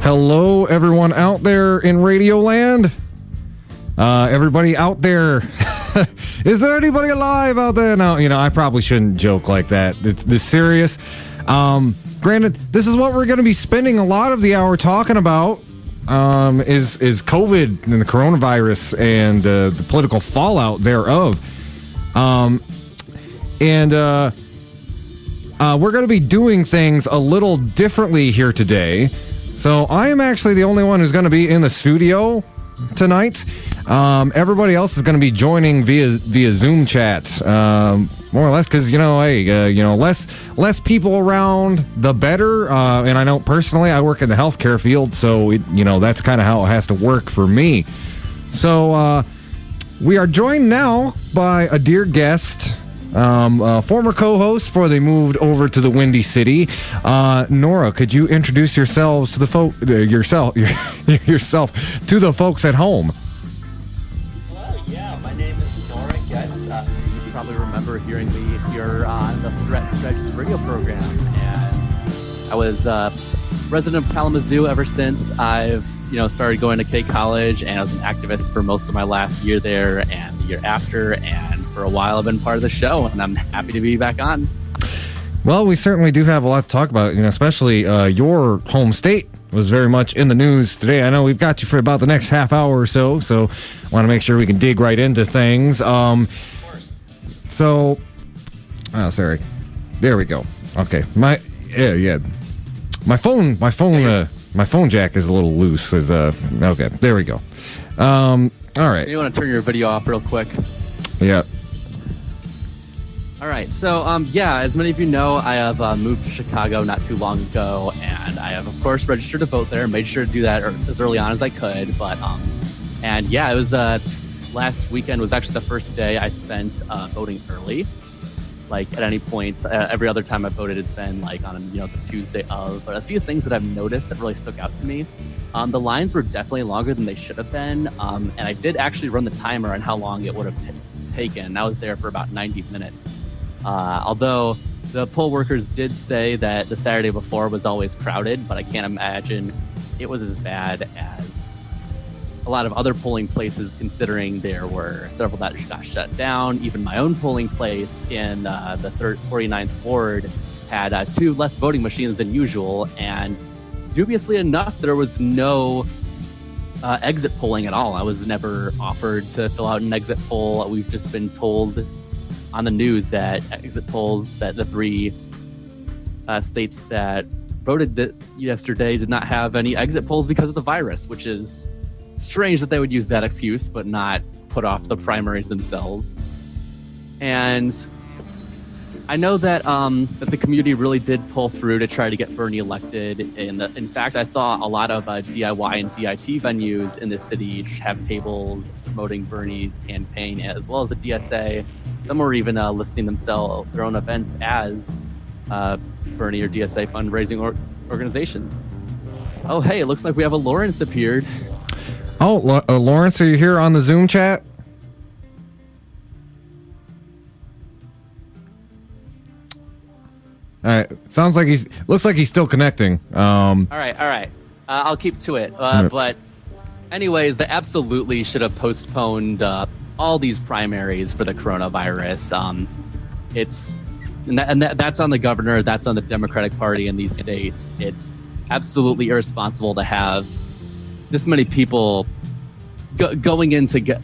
Hello, everyone out there in Radio Land. Everybody out there. Is there anybody alive out there? No, I probably shouldn't joke like that. It's this serious. Granted, this is what we're going to be spending a lot of the hour talking about, is COVID and the coronavirus and the political fallout thereof. We're going to be doing things a little differently here today. So I am actually the only one who's going to be in the studio tonight. Everybody else is going to be joining via Zoom chat, more or less, because less people around, the better. And I know personally, I work in the healthcare field, so that's kind of how it has to work for me. So we are joined now by a dear guest. Former co-host before they moved over to the Windy City. Nora, could you introduce yourselves to the yourself to the folks at home? Hello, yeah, my name is Nora. Yes, you probably remember hearing me here on the Strategist radio program, and I was resident of Kalamazoo ever since I've started going to K College, and I was an activist for most of my last year there and the year after, and for a while I've been part of the show, and I'm happy to be back on. Well, we certainly do have a lot to talk about, especially your home state was very much in the news today. I know we've got you for about the next half hour or so I want to make sure we can dig right into things. Sorry. There we go. Okay. My phone jack is a little loose. Okay, there we go. All right. You want to turn your video off real quick? Yeah. All right. So, as many of you know, I have moved to Chicago not too long ago, and I have, of course, registered to vote there. Made sure to do that as early on as I could. But, it was last weekend was actually the first day I spent voting early. Like at any point, every other time I voted, it's been like on the Tuesday of. But a few things that I've noticed that really stuck out to me. The lines were definitely longer than they should have been, and I did actually run the timer on how long it would have taken. I was there for about 90 minutes. Although the poll workers did say that the Saturday before was always crowded, but I can't imagine it was as bad as a lot of other polling places, considering there were several that got shut down. Even my own polling place in the 49th Ward had 2 less voting machines than usual, and dubiously enough, there was no exit polling at all. I was never offered to fill out an exit poll. We've just been told on the news that exit polls, that the 3 states that voted yesterday did not have any exit polls because of the virus, which is strange that they would use that excuse, but not put off the primaries themselves. And I know that that the community really did pull through to try to get Bernie elected. In fact, I saw a lot of DIY and DIT venues in the city have tables promoting Bernie's campaign, as well as the DSA. Some were even listing their own events as Bernie or DSA fundraising organizations. Oh, hey, it looks like we have a Lawrence appeared. Oh, Lawrence, are you here on the Zoom chat? All right. Sounds like looks like he's still connecting. All right. I'll keep to it. But anyways, they absolutely should have postponed all these primaries for the coronavirus. That's on the governor. That's on the Democratic Party in these states. It's absolutely irresponsible to have this many people going in to get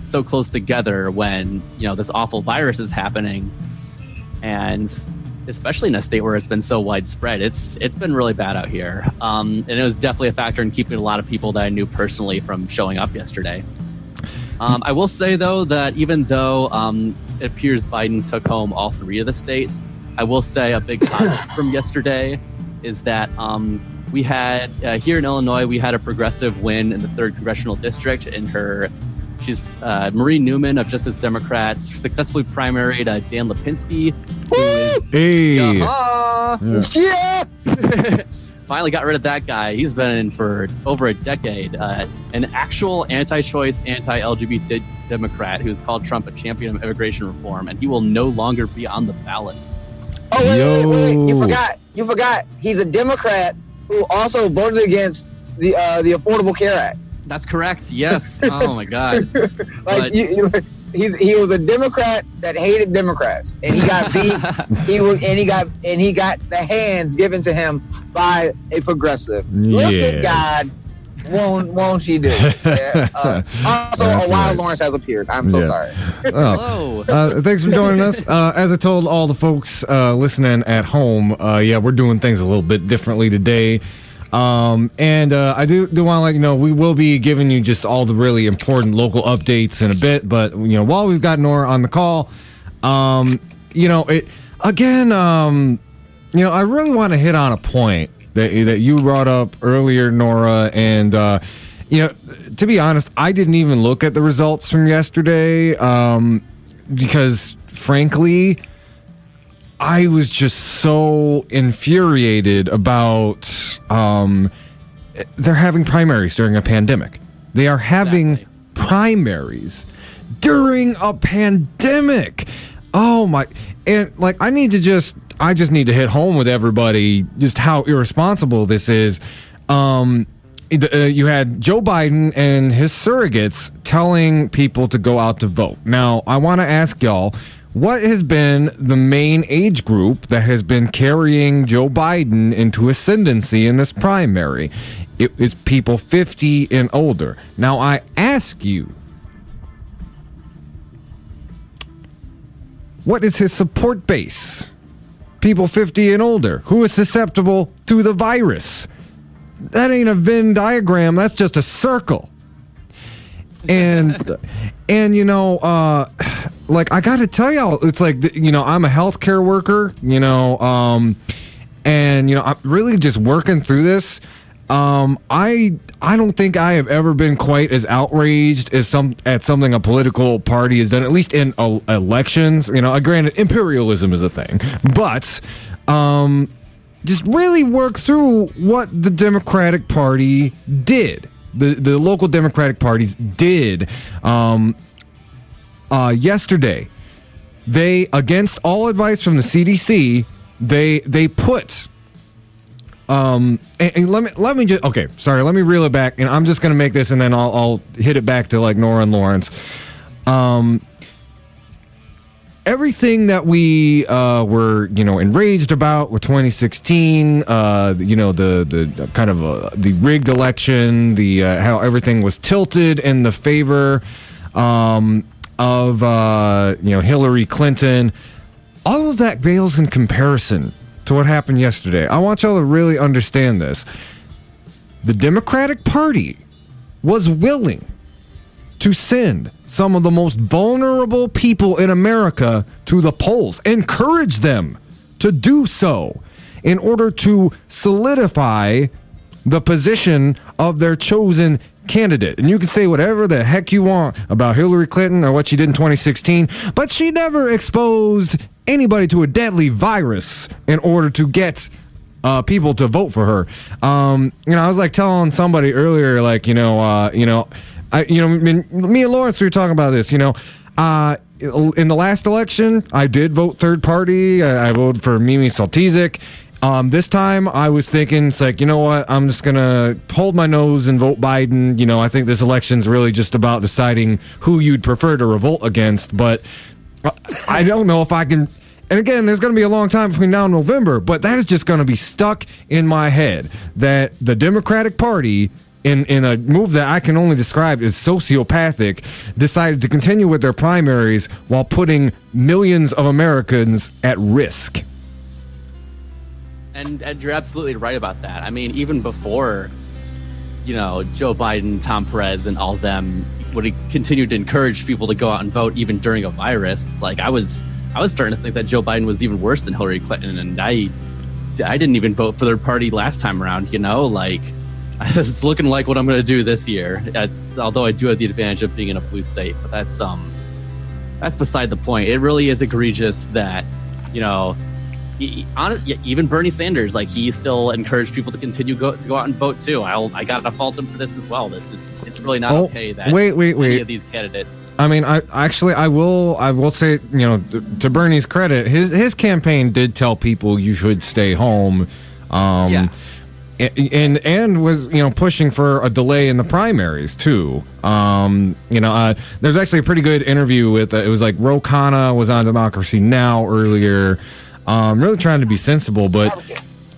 so close together when this awful virus is happening, and especially in a state where it's been so widespread. It's been really bad out here, and it was definitely a factor in keeping a lot of people that I knew personally from showing up yesterday. I will say though that even though it appears Biden took home all 3 of the states, I will say a big positive from yesterday is that we had here in Illinois, we had a progressive win in the 3rd congressional district. She's Marie Newman of Justice Democrats successfully primaried Dan Lipinski, finally got rid of that guy. He's been in for over a decade. An actual anti-choice, anti-LGBT Democrat who's called Trump a champion of immigration reform, and he will no longer be on the ballots. Oh, wait. You forgot. He's a Democrat who also voted against the Affordable Care Act. That's correct. Yes. Oh my God. He was a Democrat that hated Democrats, and he got beat. he got the hands given to him by a progressive. Look at God. Won't she do? Yeah. Also, a Wild Lawrence has appeared. I'm so sorry. Hello. Thanks for joining us. As I told all the folks listening at home, we're doing things a little bit differently today. And I do want to let you know we will be giving you just all the really important local updates in a bit. But while we've got Nora on the call, I really want to hit on a point that you brought up earlier, Nora, and to be honest, I didn't even look at the results from yesterday because, frankly, I was just so infuriated about they're having primaries during a pandemic. They are having primaries during a pandemic. Oh my! And I just need to hit home with everybody just how irresponsible this is. You had Joe Biden and his surrogates telling people to go out to vote. Now, I want to ask y'all, what has been the main age group that has been carrying Joe Biden into ascendancy in this primary? It is people 50 and older. Now, I ask you, what is his support base? People 50 and older. Who is susceptible to the virus? That ain't a Venn diagram. That's just a circle. And I got to tell y'all, it's like, I'm a healthcare worker, and I'm really just working through this. I don't think I have ever been quite as outraged as at something a political party has done, at least in elections. Granted, imperialism is a thing, but just really work through what the Democratic Party did. The local Democratic parties did yesterday. They, against all advice from the CDC, they put and let me just let me reel it back, and I'm just gonna make this, and then I'll hit it back to like Nora and Lawrence. Everything that we were enraged about with 2016, the kind of the rigged election, the how everything was tilted in the favor of Hillary Clinton, all of that pales in comparison to what happened yesterday. I want y'all to really understand this. The Democratic Party was willing to send some of the most vulnerable people in America to the polls, encourage them to do so in order to solidify the position of their chosen candidate. And you can say whatever the heck you want about Hillary Clinton or what she did in 2016, but she never exposed anybody to a deadly virus in order to get people to vote for her. I was like telling somebody earlier, like, me and Lawrence, we were talking about this, in the last election, I did vote third party. I voted for Mimi Saltizik. This time I was thinking, it's like, you know what? I'm just going to hold my nose and vote Biden. I think this election's really just about deciding who you'd prefer to revolt against. But I don't know if I can. And again, there's going to be a long time between now and November, but that is just going to be stuck in my head that the Democratic Party, in a move that I can only describe as sociopathic, decided to continue with their primaries while putting millions of Americans at risk. And you're absolutely right about that. I mean, even before, Joe Biden, Tom Perez, and all of them would have continued to encourage people to go out and vote even during a virus. It's like I was starting to think that Joe Biden was even worse than Hillary Clinton, and I didn't even vote for their party last time around. It's looking like what I'm going to do this year. Although I do have the advantage of being in a blue state, but that's beside the point. It really is egregious that even Bernie Sanders, like, he still encouraged people to continue to go out and vote too. I got to fault him for this as well. It's really not okay that any of these candidates. I mean, I will say, to Bernie's credit, his campaign did tell people you should stay home. and was pushing for a delay in the primaries too. There's actually a pretty good interview with it was like Ro Khanna was on Democracy Now! Earlier, really trying to be sensible, but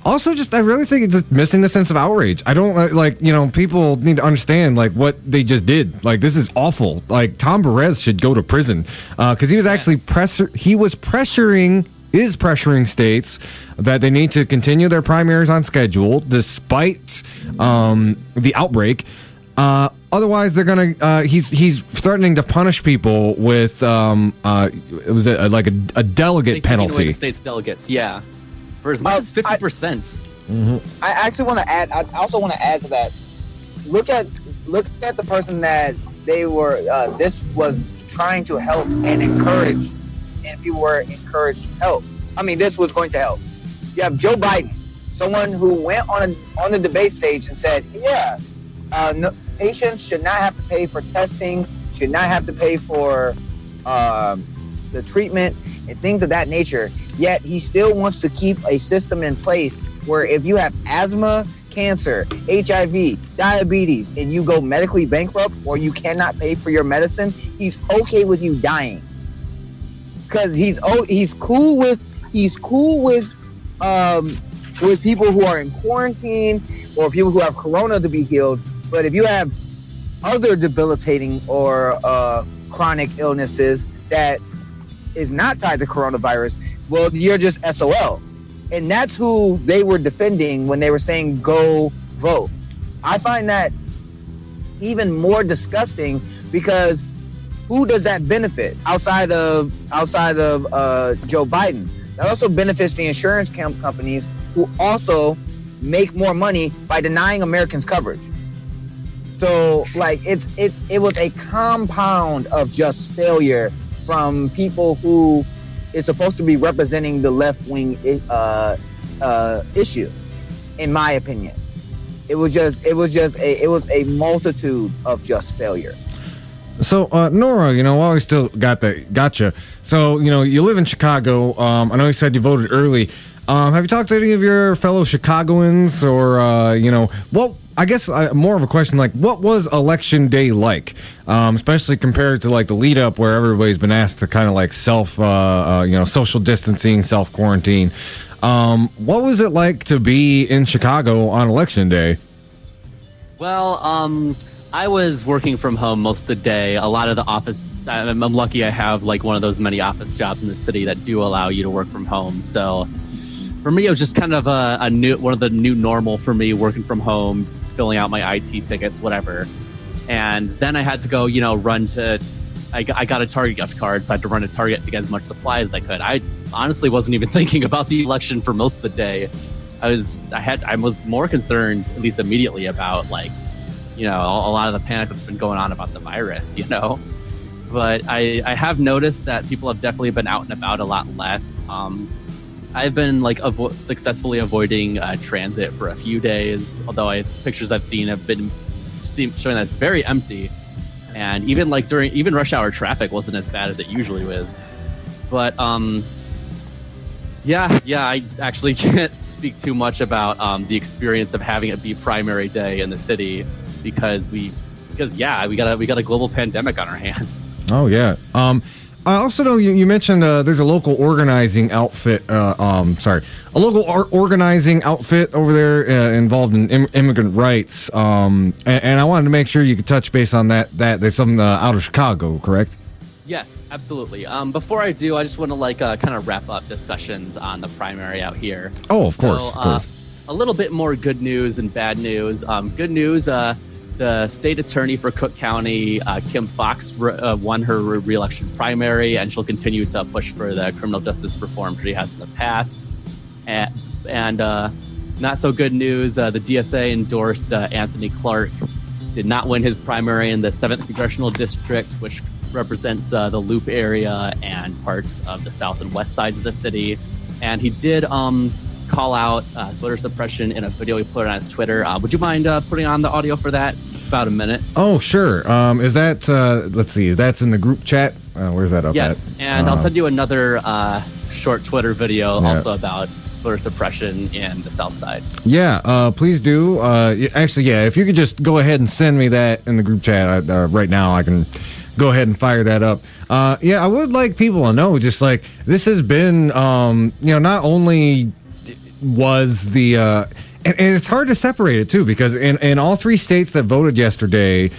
also I really think it's just missing the sense of outrage. I don't people need to understand what they just did. Like, this is awful. Like, Tom Perez should go to prison because he was actually pressuring states that they need to continue their primaries on schedule despite the outbreak. Otherwise, they're gonna. He's threatening to punish people with it was a delegate penalty. Away the state's delegates, yeah, for as much as 50%. I actually want to add. I also want to add to that. Look at the person that they were. This was trying to help and encourage, and people were encouraged to help. I mean, this was going to help. You have Joe Biden, someone who went on the debate stage and said, "Yeah, patients should not have to pay for testing, should not have to pay for the treatment and things of that nature." Yet he still wants to keep a system in place where if you have asthma, cancer, HIV, diabetes, and you go medically bankrupt or you cannot pay for your medicine, he's okay with you dying. Because he's cool with people who are in quarantine or people who have corona to be healed. But if you have other debilitating or chronic illnesses that is not tied to coronavirus, well, you're just SOL. And that's who they were defending when they were saying go vote. I find that even more disgusting because who does that benefit outside of Joe Biden? That also benefits the insurance companies who also make more money by denying Americans coverage. So it was a compound of just failure from people who is supposed to be representing the left-wing issue, in my opinion. It was a multitude of just failure. So, Nora, while we still gotcha. So, you live in Chicago. I know you said you voted early. Have you talked to any of your fellow Chicagoans or, I guess more of a question what was election day like? Especially compared to the lead up where everybody's been asked to kind of self, social distancing, self quarantine. What was it like to be in Chicago on election day? Well, I was working from home most of the day. A lot of the office, I'm lucky I have one of those many office jobs in the city that do allow you to work from home. So for me, it was just kind of one of the new normal for me, working from home, filling out my IT tickets, whatever. And then I had to go, I got a Target gift card, so I had to run to Target to get as much supply as I could. I honestly wasn't even thinking about the election for most of the day. I was more concerned, at least immediately, about a lot of the panic that's been going on about the virus, But I have noticed that people have definitely been out and about a lot less. I've been successfully avoiding transit for a few days, although pictures I've seen have been showing that it's very empty. And even during rush hour traffic wasn't as bad as it usually is. But I actually can't speak too much about the experience of having it be primary day in the city because we got a global pandemic on our hands. Oh yeah. I also know you mentioned there's a local organizing outfit. Organizing outfit over there involved in immigrant rights. And I wanted to make sure you could touch base on that. There's something out of Chicago, correct? Yes, absolutely. Before I do, I just want to kind of wrap up discussions on the primary out here. Oh, of course. A little bit more good news and bad news. Good news. The state attorney for Cook County, Kim Fox, won her re-election primary, and she'll continue to push for the criminal justice reform she has in the past. And not so good news, the DSA endorsed Anthony Clark, did not win his primary in the 7th Congressional District, which represents the Loop area and parts of the south and west sides of the city. And he did call out voter suppression in a video he put on his Twitter. Would you mind putting on the audio for that? It's about a minute. Oh, sure. Is that, let's see, that's in the group chat? Where's that up at? Yes, and I'll send you another short Twitter video also about voter suppression in the South Side. Yeah, please do. Actually, yeah, if you could just go ahead and send me that in the group chat right now, I can go ahead and fire that up. Yeah, I would like people to know, just like, this has been, not only was the, and it's hard to separate it too, because in all 3 states that voted yesterday,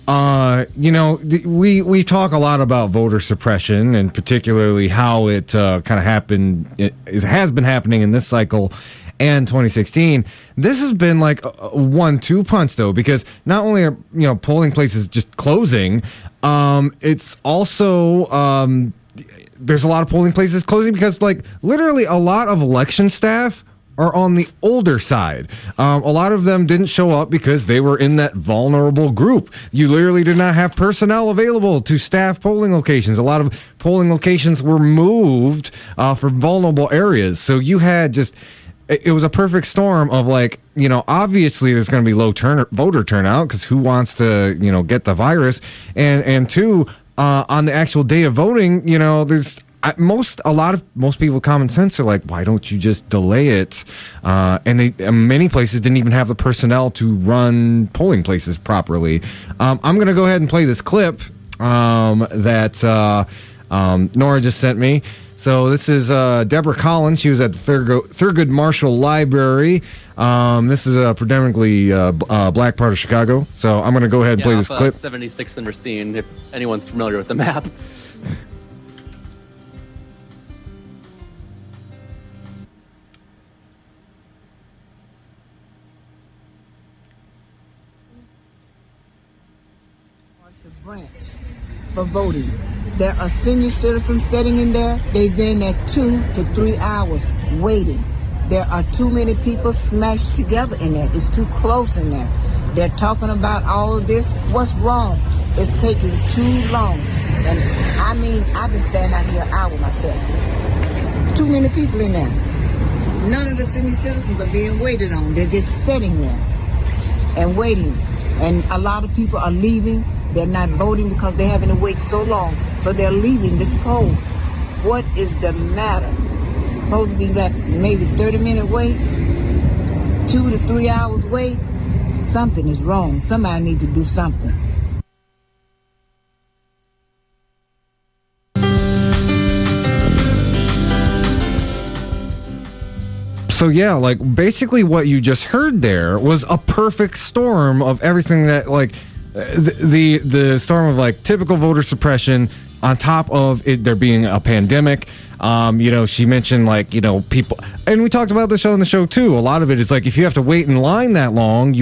we talk a lot about voter suppression, and particularly how it kind of happened. It has been happening in this cycle and 2016. This has been like a 1-2 punch, though, because not only are polling places just closing, it's also there's a lot of polling places closing because, like, literally a lot of election staff are on the older side. A lot of them didn't show up because they were in that vulnerable group. You literally did not have personnel available to staff polling locations. A lot of polling locations were moved for vulnerable areas. So you had it was a perfect storm of, like, obviously there's going to be low voter turnout because who wants to, get the virus? And two, on the actual day of voting, there's most people with common sense are like, why don't you just delay it? And many places didn't even have the personnel to run polling places properly. I'm going to go ahead and play this clip that Nora just sent me. So this is Deborah Collins. She was at the Thurgood Marshall Library. This is a predominantly black part of Chicago. So I'm going to go ahead and play this clip. 76th and Racine, if anyone's familiar with the map. Branch for voting. There are senior citizens sitting in there. They've been there 2 to 3 hours waiting. There are too many people smashed together in there. It's too close in there. They're talking about all of this. What's wrong? It's taking too long. And I mean, I've been standing out here an hour myself. Too many people in there. None of the senior citizens are being waited on. They're just sitting there and waiting. And a lot of people are leaving. They're not voting because they're having to wait so long. So they're leaving this poll. What is the matter? Supposed to be like maybe 30-minute wait, 2 to 3 hours wait. Something is wrong. Somebody needs to do something. So yeah, like, basically what you just heard there was a perfect storm of everything that, like, the storm of, like, typical voter suppression on top of it there being a pandemic. She mentioned, like, people, and we talked about this on the show too. A lot of it is like, if you have to wait in line that long,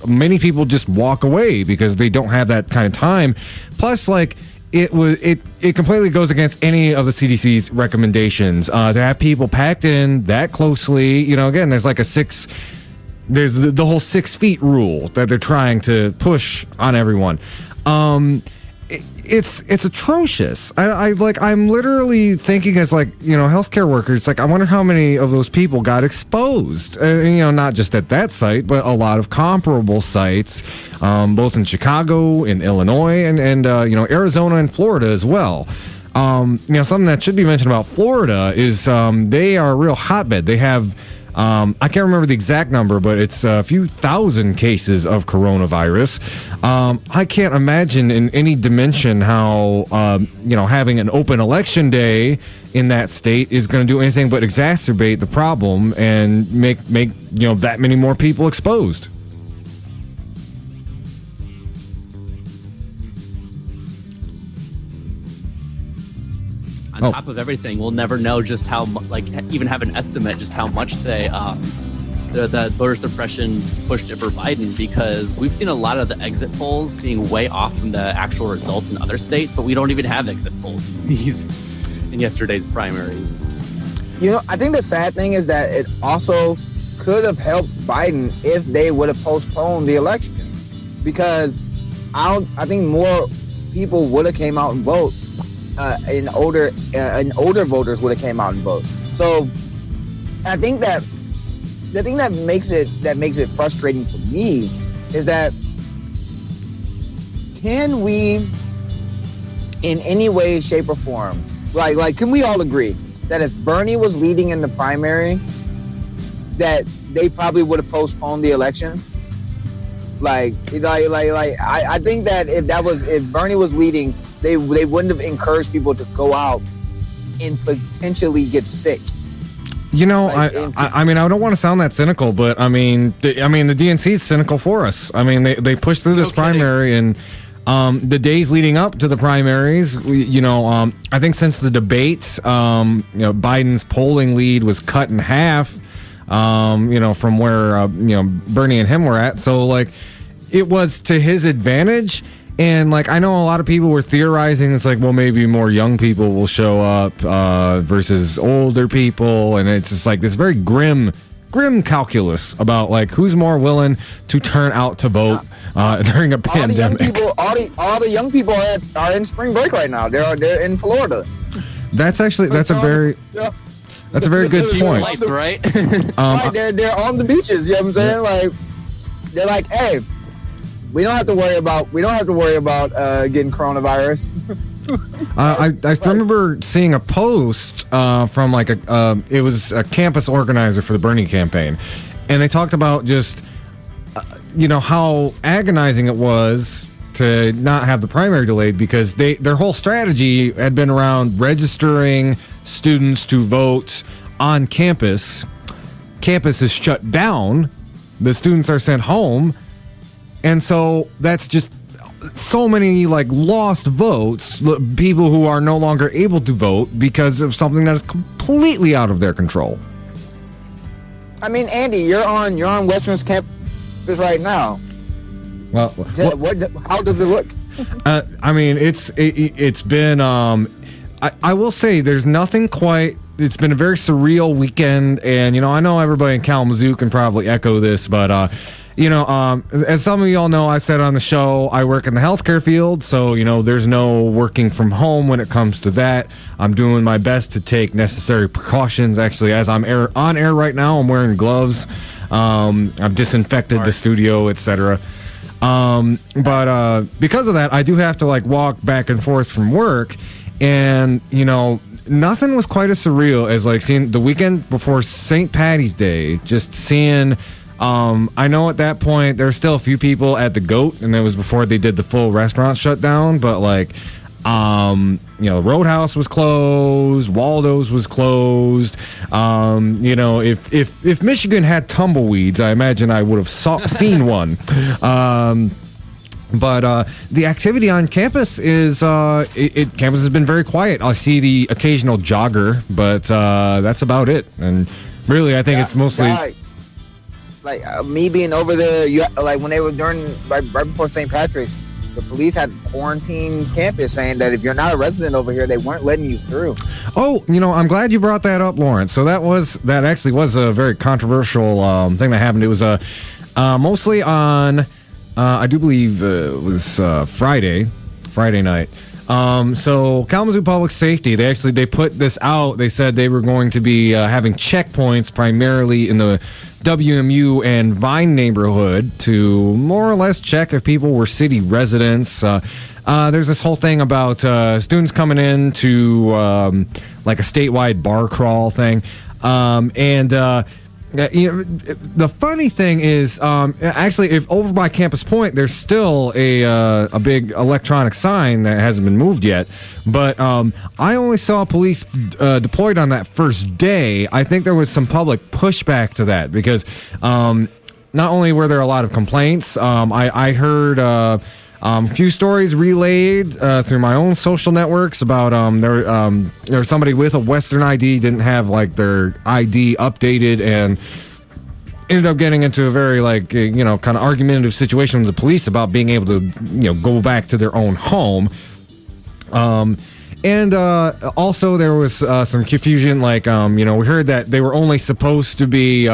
many people just walk away because they don't have that kind of time. Plus, like, it completely goes against any of the CDC's recommendations to have people packed in that closely. Again, there's like there's the whole 6 feet rule that they're trying to push on everyone. It's atrocious. I'm literally thinking as, like, healthcare workers, like, I wonder how many of those people got exposed. Not just at that site, but a lot of comparable sites, both in Chicago, in Illinois, and Arizona and Florida as well. Something that should be mentioned about Florida is they are a real hotbed. They have I can't remember the exact number, but it's a few thousand cases of coronavirus. I can't imagine in any dimension how, having an open election day in that state is going to do anything but exacerbate the problem and make that many more people exposed. On top of everything, we'll never know just how, even have an estimate just how much that voter suppression pushed it for Biden, because we've seen a lot of the exit polls being way off from the actual results in other states, but we don't even have exit polls in yesterday's primaries. I think the sad thing is that it also could have helped Biden if they would have postponed the election, because I think more people would have came out and vote. And older voters would have came out and voted. So I think that the thing that makes it frustrating for me is that, can we, in any way, shape, or form, like can we all agree that if Bernie was leading in the primary that they probably would have postponed the election. I think that if Bernie was leading, they wouldn't have encouraged people to go out and potentially get sick. I mean, I don't want to sound that cynical, but I mean, the DNC is cynical for us. I mean, they pushed through this primary, and the days leading up to the primaries, I think since the debates, Biden's polling lead was cut in half, from where Bernie and him were at. So like, it was to his advantage. And, like, I know a lot of people were theorizing, it's like, well, maybe more young people will show up versus older people. And it's just like this very grim calculus about, like, who's more willing to turn out to vote during a pandemic. All the young people are in spring break right now. They're in Florida. That's a very good point. Lights, right? Right, they're on the beaches. You know what I'm saying? Like, they're like, hey, we don't have to worry about getting coronavirus. I remember seeing a post from like it was a campus organizer for the Bernie campaign, and they talked about just how agonizing it was to not have the primary delayed, because their whole strategy had been around registering students to vote on campus. Campus is shut down. The students are sent home. And so that's just so many like lost votes, people who are no longer able to vote because of something that is completely out of their control. I mean, Andy, you're on Western's campus right now. Well, how does it look? I mean, it's been. I will say there's nothing quite. It's been a very surreal weekend, and I know everybody in Kalamazoo can probably echo this, but as some of you all know, I said on the show, I work in the healthcare field, so, there's no working from home when it comes to that. I'm doing my best to take necessary precautions. Actually, as I'm on air right now, I'm wearing gloves. I've disinfected the studio, etc. But because of that, I do have to, like, walk back and forth from work, and, nothing was quite as surreal as, like, seeing the weekend before St. Patty's Day, just seeing... I know at that point there were still a few people at the Goat, and it was before they did the full restaurant shutdown, but like, Roadhouse was closed, Waldo's was closed. If Michigan had tumbleweeds, I imagine I would have seen one. But the activity on campus is campus has been very quiet. I see the occasional jogger, but that's about it. And really, I think it's mostly. Me being over there, when they were right before St. Patrick's, the police had quarantined campus, saying that if you're not a resident over here, they weren't letting you through. Oh, I'm glad you brought that up, Lawrence. So that actually was a very controversial thing that happened. It was mostly on, I do believe it was Friday night. So Kalamazoo Public Safety, they put this out. They said they were going to be having checkpoints primarily in the WMU and Vine neighborhood to more or less check if people were city residents. There's this whole thing about students coming in to like a statewide bar crawl thing. The funny thing is, actually, if over by Campus Point, there's still a big electronic sign that hasn't been moved yet. But I only saw police deployed on that first day. I think there was some public pushback to that because not only were there a lot of complaints, I heard a few stories relayed through my own social networks about there was somebody with a Western ID didn't have like their ID updated and ended up getting into a very kind of argumentative situation with the police about being able to go back to their own home. And also there was some confusion, we heard that they were only supposed to be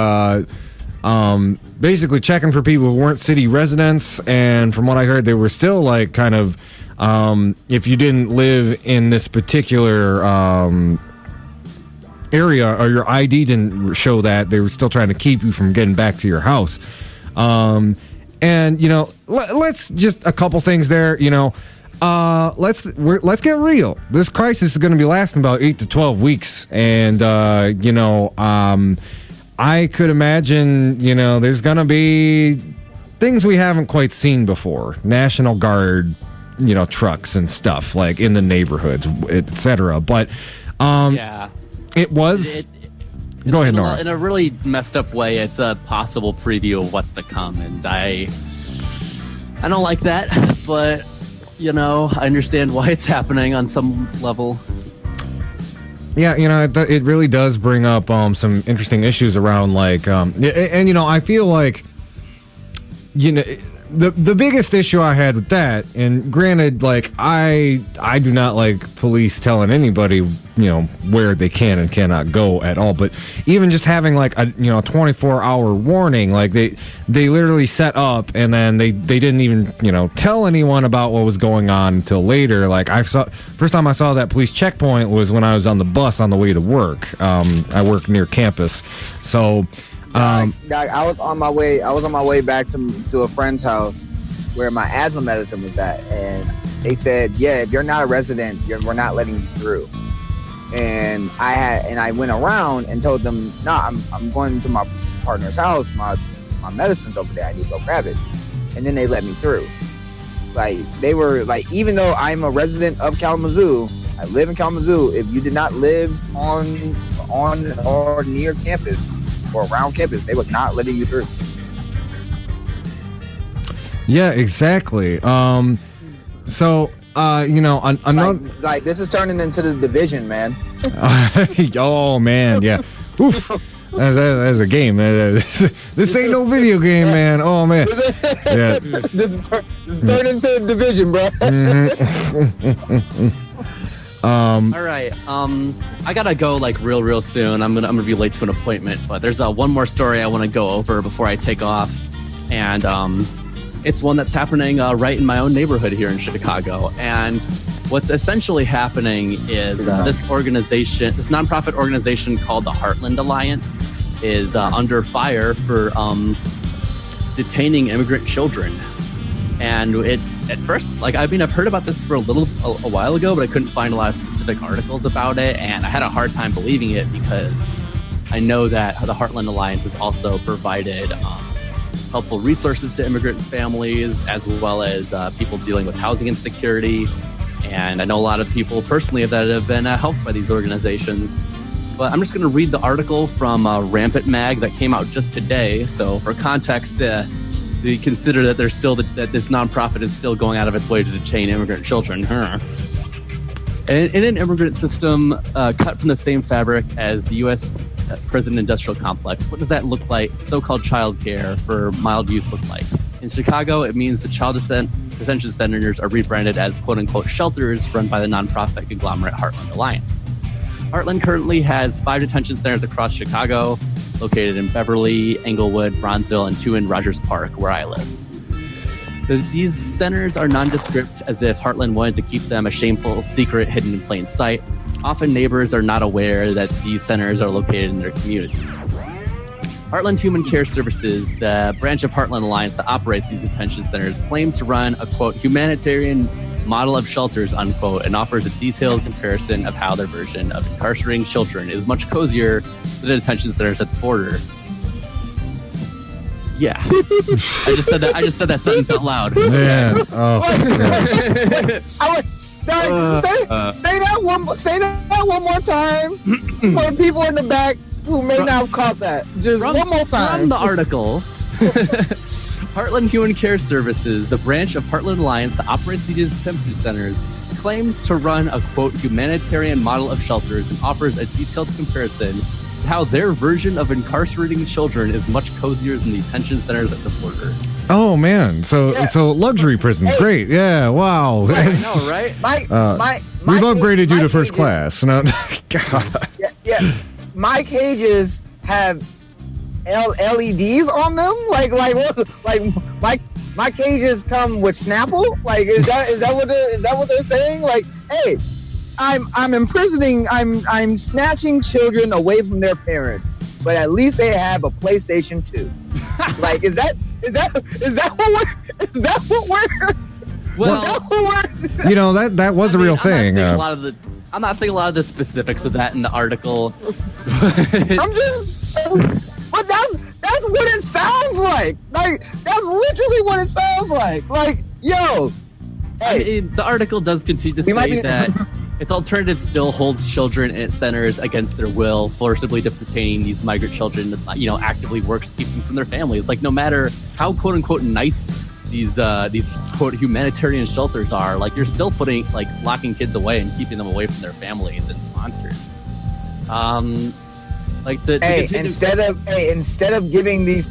basically checking for people who weren't city residents, and from what I heard, they were still if you didn't live in this particular area or your ID didn't show that, they were still trying to keep you from getting back to your house. Let's just a couple things there. Let's get real. This crisis is going to be lasting about 8 to 12 weeks, and I could imagine, there's going to be things we haven't quite seen before. National Guard, trucks and stuff like in the neighborhoods, etc. But it was. Go ahead, Nora. In a really messed up way, it's a possible preview of what's to come, and I don't like that, but I understand why it's happening on some level. Yeah, it really does bring up some interesting issues around like, and I feel like, the biggest issue I had with that, and granted, like I do not like police telling anybody, where they can and cannot go at all. But even just having like a 24-hour warning, like they literally set up and then they didn't even tell anyone about what was going on until later. Like first time I saw that police checkpoint was when I was on the bus on the way to work. I work near campus, so. I was on my way back to a friend's house where my asthma medicine was at, and they said, if you're not a resident, we're not letting you through. And I went around and told them, no, I'm going to my partner's house. My medicine's over there. I need to go grab it. And then they let me through. Like, they were like, even though I'm a resident of Kalamazoo, I live in Kalamazoo. If you did not live on or near campus or around campus, they was not letting you through. Yeah, exactly. So, another like this is turning into the division, man. Oh man, yeah. Oof. That's a game. This ain't no video game, man. Oh man. Yeah. This is turning into a division, bro. Mm-hmm. All right. I gotta go like real soon. I'm gonna be late to an appointment, but there's one more story I want to go over before I take off, and it's one that's happening right in my own neighborhood here in Chicago. And what's essentially happening is this nonprofit organization called the Heartland Alliance is under fire for detaining immigrant children. And it's at first, like, I've heard about this for a while ago, but I couldn't find a lot of specific articles about it. And I had a hard time believing it because I know that the Heartland Alliance has also provided helpful resources to immigrant families, as well as people dealing with housing insecurity. And I know a lot of people personally that have been helped by these organizations. But I'm just going to read the article from Rampant Mag that came out just today. So for context, they consider that that this nonprofit is still going out of its way to detain immigrant children. In an immigrant system cut from the same fabric as the U.S. prison industrial complex, what does that look like? So-called child care for mild youth look like? In Chicago, it means the child detention centers are rebranded as quote-unquote shelters run by the nonprofit conglomerate Heartland Alliance. Heartland currently has 5 detention centers across Chicago, located in Beverly, Englewood, Bronzeville, and 2 in Rogers Park, where I live. These centers are nondescript, as if Heartland wanted to keep them a shameful secret hidden in plain sight. Often neighbors are not aware that these centers are located in their communities. Heartland Human Care Services, the branch of Heartland Alliance that operates these detention centers, claim to run a, quote, humanitarian model of shelters, unquote, and offers a detailed comparison of how their version of incarcerating children is much cozier than the detention centers at the border. Yeah. I just said that sentence out loud. Yeah. Oh. Say that one more time for people in the back who may not have caught that. Just one more time. From the article, Heartland Human Care Services, the branch of Heartland Alliance that operates these detention centers, claims to run a, quote, humanitarian model of shelters and offers a detailed comparison to how their version of incarcerating children is much cozier than the detention centers at the border. Oh man, so luxury prisons, hey. Great, yeah, wow. I know, right? We've upgraded you to first class. No, God. Yeah. My cages have LEDs on them. Like my cages come with Snapple. Like is that what they're saying? Like, hey, I'm imprisoning, I'm snatching children away from their parents, but at least they have a PlayStation 2. Like, is that what we're that was a real thing. I'm not saying a lot of the specifics of that in the article. like. Like, that's literally what it sounds like. Like, yo. I mean, the article does continue to say that its alternative still holds children in its centers against their will, forcibly detaining these migrant children, actively works to keep them from their families. Like, no matter how quote unquote nice these quote humanitarian shelters are, like, you're still locking kids away and keeping them away from their families and sponsors. Instead of giving these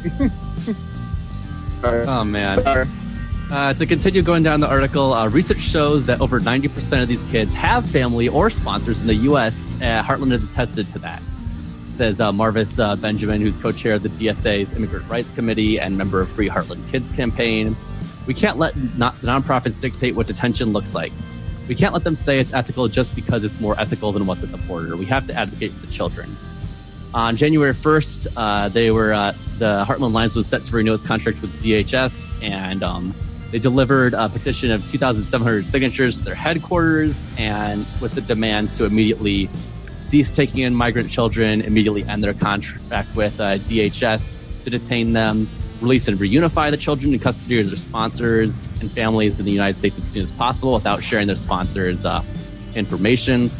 oh man. To continue going down the article, research shows that over 90% of these kids have family or sponsors in the U.S. Heartland has attested to that, says Marvis Benjamin, who's co-chair of the DSA's Immigrant Rights Committee and member of Free Heartland Kids campaign. We can't let the nonprofits dictate what detention looks like. We can't let them say it's ethical just because it's more ethical than what's at the border. We have to advocate for the children. On January 1st, the Heartland Alliance was set to renew its contract with DHS, and they delivered a petition of 2,700 signatures to their headquarters, and with the demands to immediately cease taking in migrant children, immediately end their contract with DHS to detain them, release and reunify the children in custody of their sponsors and families in the United States as soon as possible without sharing their sponsors' information,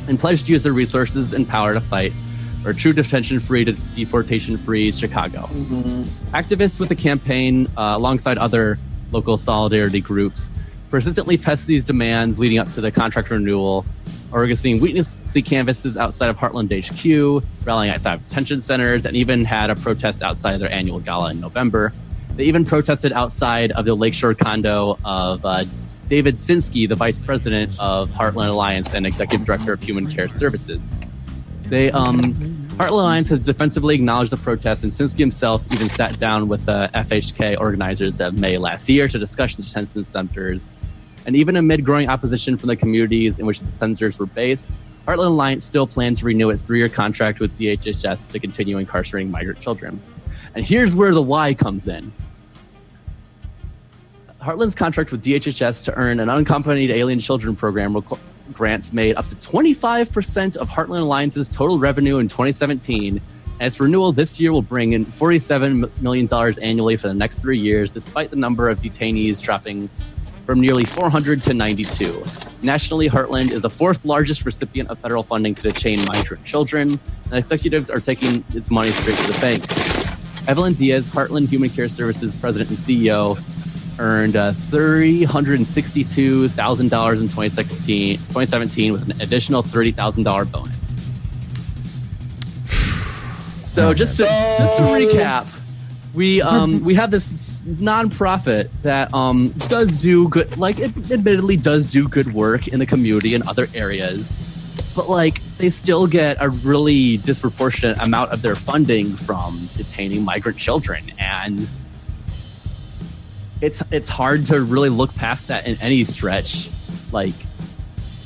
and pledge to use their resources and power to fight for a true detention-free to deportation-free Chicago. Mm-hmm. Activists with the campaign, alongside other local solidarity groups, persistently pressed these demands leading up to the contract renewal, organizing weekly canvases outside of Heartland HQ, rallying outside of detention centers, and even had a protest outside of their annual gala in November. They even protested outside of the Lakeshore condo of David Sinsky, the vice president of Heartland Alliance and executive director of Human Care Services. Heartland Alliance has defensively acknowledged the protest, and Sinsky himself even sat down with the FHK organizers of May last year to discuss the detention centers. And even amid growing opposition from the communities in which the centers were based, Heartland Alliance still plans to renew its 3-year contract with DHS to continue incarcerating migrant children. And here's where the why comes in. Heartland's contract with DHS to earn an unaccompanied alien children program grants made up to 25% of Heartland Alliance's total revenue in 2017, and its renewal this year will bring in $47 million annually for the next 3 years, despite the number of detainees dropping from nearly 400 to 92. Nationally, Heartland is the 4th largest recipient of federal funding to detain migrant children, and executives are taking its money straight to the bank. Evelyn Diaz, Heartland Human Care Services president and CEO, earned $362,000 in 2017 with an additional $30,000 bonus. So just to recap, we have this nonprofit that does do good, like, it admittedly does do good work in the community and other areas, but like they still get a really disproportionate amount of their funding from detaining migrant children, and it's hard to really look past that in any stretch. Like,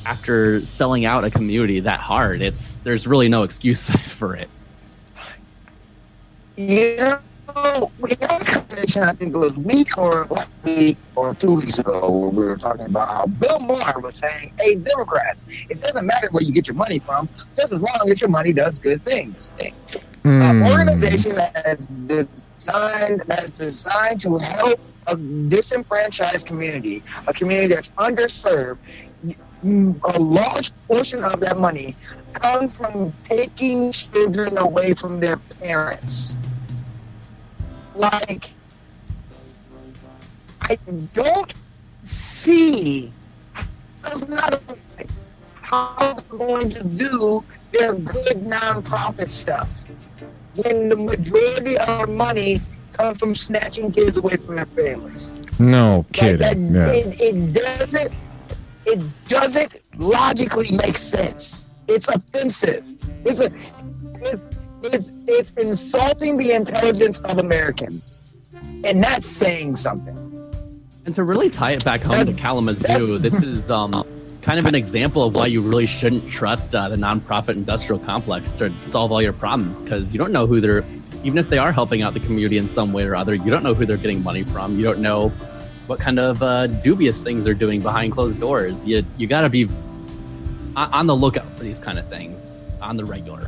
after selling out a community that hard, there's really no excuse for it. You know, we had a conversation, I think it was week or 2 weeks ago, where we were talking about how Bill Maher was saying, hey, Democrats, it doesn't matter where you get your money from, just as long as your money does good things. An organization that's designed to help a disenfranchised community, a community that's underserved, a large portion of that money comes from taking children away from their parents. Like, I don't see how they're going to do their good nonprofit stuff when the majority of our money comes from snatching kids away from their families. No kidding. It doesn't logically make sense. It's offensive. It's insulting the intelligence of Americans, and that's saying something. And to really tie it back home to Kalamazoo, this is kind of an example of why you really shouldn't trust the nonprofit industrial complex to solve all your problems, because you don't know who they're, even if they are helping out the community in some way or other, you don't know who they're getting money from. You don't know what kind of dubious things they're doing behind closed doors. You got to be on the lookout for these kind of things on the regular.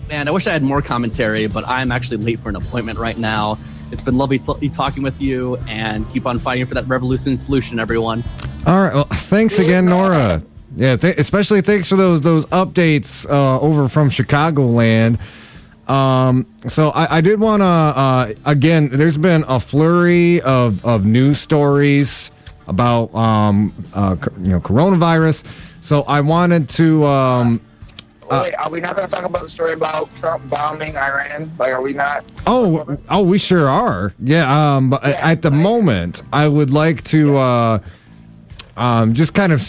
And I wish I had more commentary, but I'm actually late for an appointment right now. It's been lovely talking with you, and keep on fighting for that revolution solution, everyone. All right. Well, thanks again, Nora. Yeah, especially thanks for those updates over from Chicagoland. So I did want to, again, there's been a flurry of news stories about, coronavirus. So I wanted to, wait, are we not going to talk about the story about Trump bombing Iran? Like, are we not? Oh, we sure are. Yeah. But at the moment, I would like to, just kind of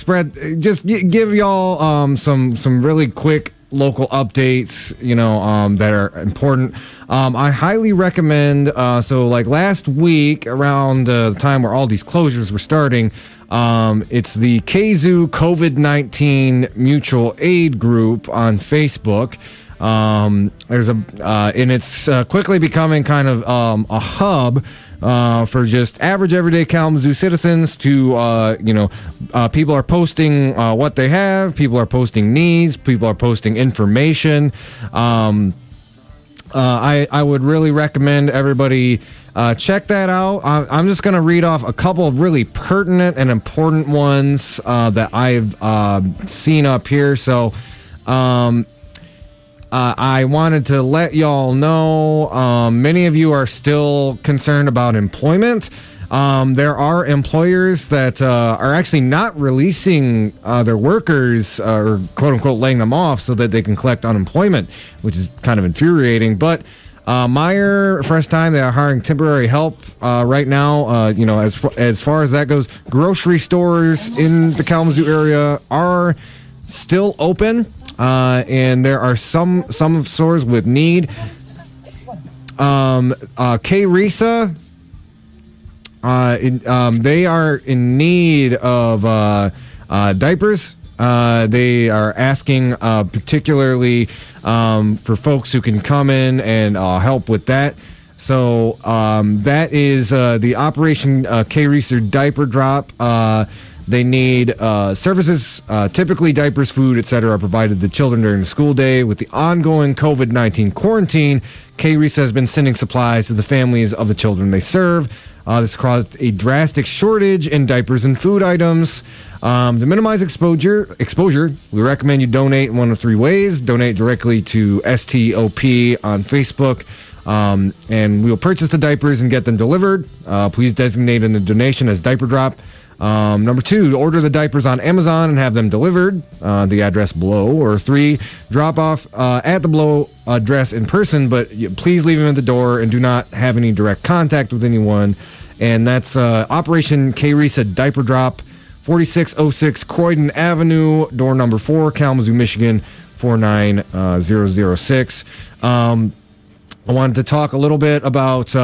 give y'all, some really quick local updates, that are important. I highly recommend, so like last week around the time where all these closures were starting, it's the Kalamazoo COVID-19 Mutual Aid Group on Facebook. There's and it's quickly becoming kind of a hub for just average everyday Kalamazoo citizens to, people are posting what they have, people are posting needs, people are posting information. I would really recommend everybody check that out. I'm just going to read off a couple of really pertinent and important ones that I've seen up here. So I wanted to let y'all know, many of you are still concerned about employment. There are employers that are actually not releasing their workers or quote-unquote laying them off so that they can collect unemployment, which is kind of infuriating. But Meyer, Fresh Time, they are hiring temporary help right now. As far as that goes, grocery stores in the Kalamazoo area are still open. And there are some stores with need. K-Risa, they are in need of diapers. They are asking particularly for folks who can come in and help with that. So that is the Operation K-Risa Diaper Drop. They need services, typically diapers, food, etc., are provided to children during the school day. With the ongoing COVID-19 quarantine, K-Risa has been sending supplies to the families of the children they serve. This caused a drastic shortage in diapers and food items. To minimize exposure, we recommend you donate in one of three ways. Donate directly to STOP on Facebook, and we will purchase the diapers and get them delivered. Please designate in the donation as Diaper Drop. Number 2, order the diapers on Amazon and have them delivered, the address below. Or 3, drop off at the below address in person, but please leave them at the door and do not have any direct contact with anyone. And that's Operation K-Risa Diaper Drop, 4606 Croydon Avenue, door number 4, Kalamazoo, Michigan, 49006. I wanted to talk a little bit about,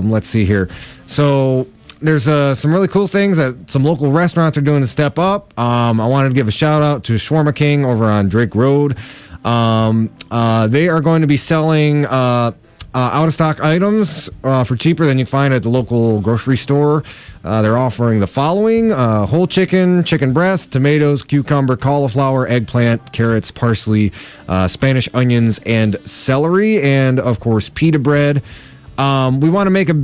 let's see here. So there's some really cool things that some local restaurants are doing to step up. I wanted to give a shout out to Shawarma King over on Drake Road. They are going to be selling out of stock items for cheaper than you find at the local grocery store. They're offering the following: whole chicken, chicken breast, tomatoes, cucumber, cauliflower, eggplant, carrots, parsley, Spanish onions, and celery, and of course pita bread. We want to make a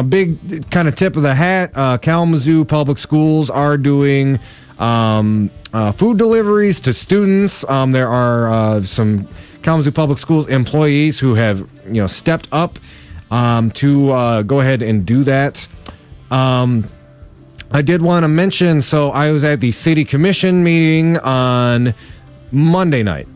big kind of tip of the hat. Kalamazoo Public Schools are doing food deliveries to students. There are some Kalamazoo Public Schools employees who have stepped up to go ahead and do that. I did want to mention, so I was at the City Commission meeting on Monday night.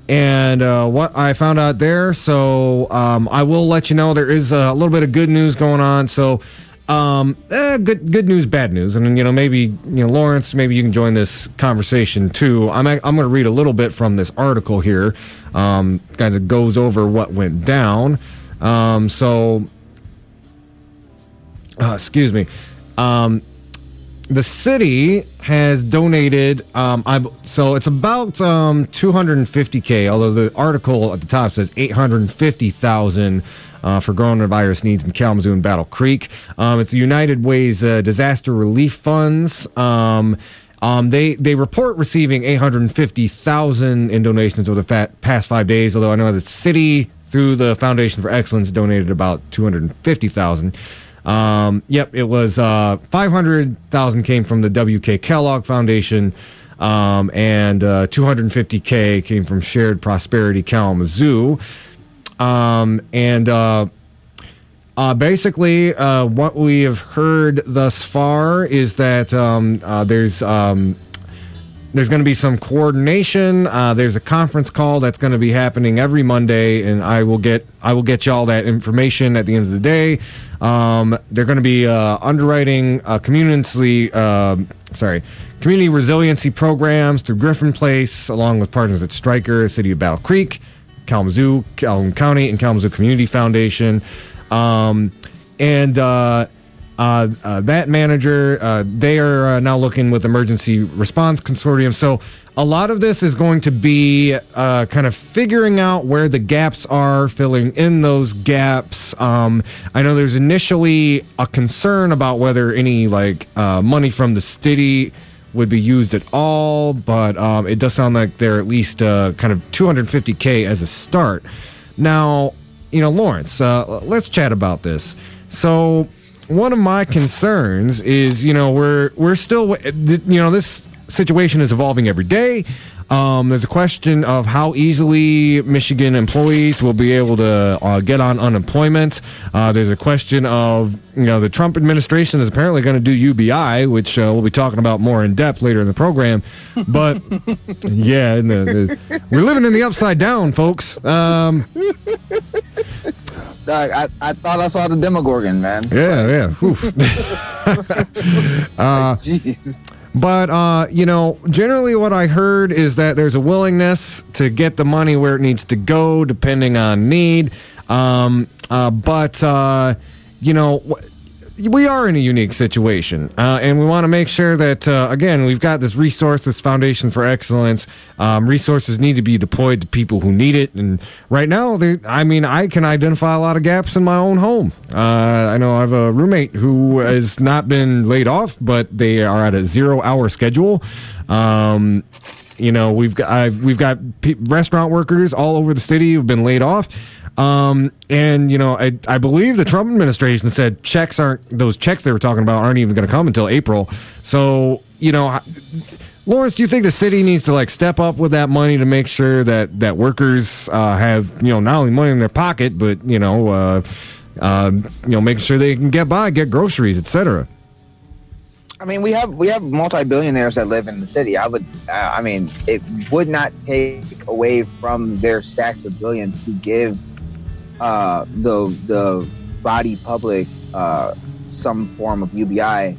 And what I found out there, so I will let you know there is a little bit of good news going on. So good news, bad news, and maybe Lawrence, maybe you can join this conversation too. I'm going to read a little bit from this article here, kind of goes over what went down. Excuse me. The city has donated, so it's about $250K, although the article at the top says $850,000 for coronavirus needs in Kalamazoo and Battle Creek. It's the United Way's disaster relief funds. They report receiving $850,000 in donations over the past 5 days, although I know the city through the Foundation for Excellence donated about $250,000. It was $500,000 came from the W.K. Kellogg Foundation, and $250K came from Shared Prosperity Kalamazoo. Basically, what we have heard thus far is that there's going to be some coordination. There's a conference call that's going to be happening every Monday, and I will get y'all that information at the end of the day. They're going to be underwriting community resiliency programs through Griffin Place, along with partners at Stryker, City of Battle Creek, Kalamazoo, Calhoun County, and Kalamazoo Community Foundation. That manager, they are now looking with Emergency Response Consortium. So a lot of this is going to be kind of figuring out where the gaps are, filling in those gaps. I know there's initially a concern about whether any money from the city would be used at all, but it does sound like they're at least kind of $250K as a start. Now, Lawrence, let's chat about this. So one of my concerns is, we're still, this situation is evolving every day. There's a question of how easily Michigan employees will be able to get on unemployment. There's a question of, the Trump administration is apparently going to do UBI, which we'll be talking about more in depth later in the program. But yeah, we're living in the upside down, folks. I thought I saw the Demogorgon, man. Yeah. Jeez. But, generally what I heard is that there's a willingness to get the money where it needs to go, depending on need. We are in a unique situation, and we want to make sure that, again, we've got this resource, this Foundation for Excellence. Resources need to be deployed to people who need it. And right now, I can identify a lot of gaps in my own home. I know I have a roommate who has not been laid off, but they are at a 0-hour schedule. We've got restaurant workers all over the city who've been laid off. I believe the Trump administration said those checks they were talking about aren't even going to come until April. So, Lawrence, do you think the city needs to step up with that money to make sure that workers have, not only money in their pocket, but, making sure they can get by, get groceries, etc.? I mean, we have multi-billionaires that live in the city. It would not take away from their stacks of billions to give the body public some form of UBI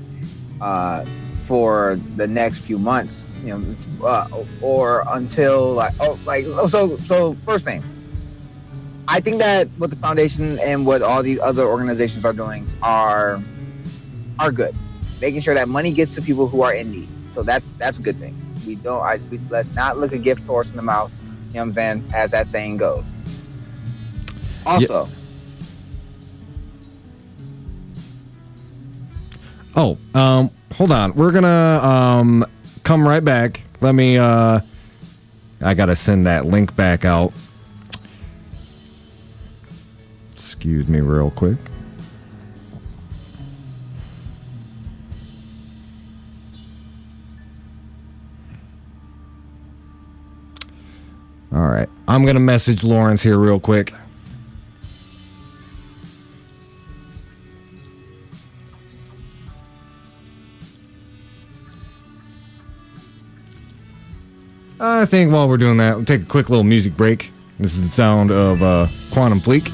for the next few months, or until so first thing, I think that what the foundation and what all these other organizations are doing are good, making sure that money gets to people who are in need. So that's a good thing. Let's not look a gift horse in the mouth, you know what I'm saying, as that saying goes. Also, hold on. We're gonna come right back. Let me. I gotta send that link back out. Excuse me, real quick. All right, I'm gonna message Lawrence here real quick. I think while we're doing that, we'll take a quick little music break. This is the sound of Quantum Fleek.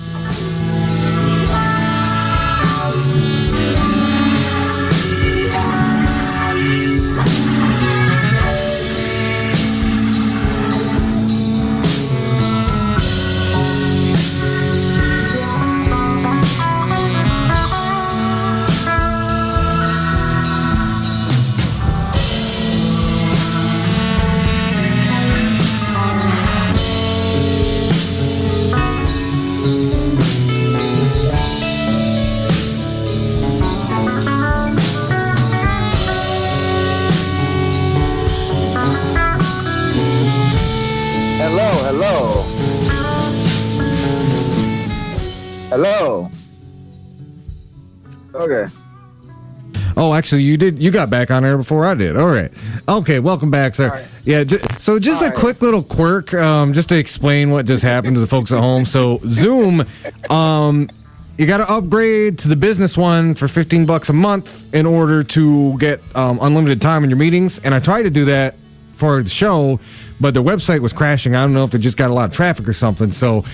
Hello. Okay. Oh, actually, you got back on air before I did. All right. Okay, welcome back, sir. Right. Yeah, so just a quick little quirk, just to explain what just happened to the folks at home. So Zoom, you got to upgrade to the business one for $15 a month in order to get unlimited time in your meetings. And I tried to do that for the show, but the website was crashing. I don't know if they just got a lot of traffic or something. So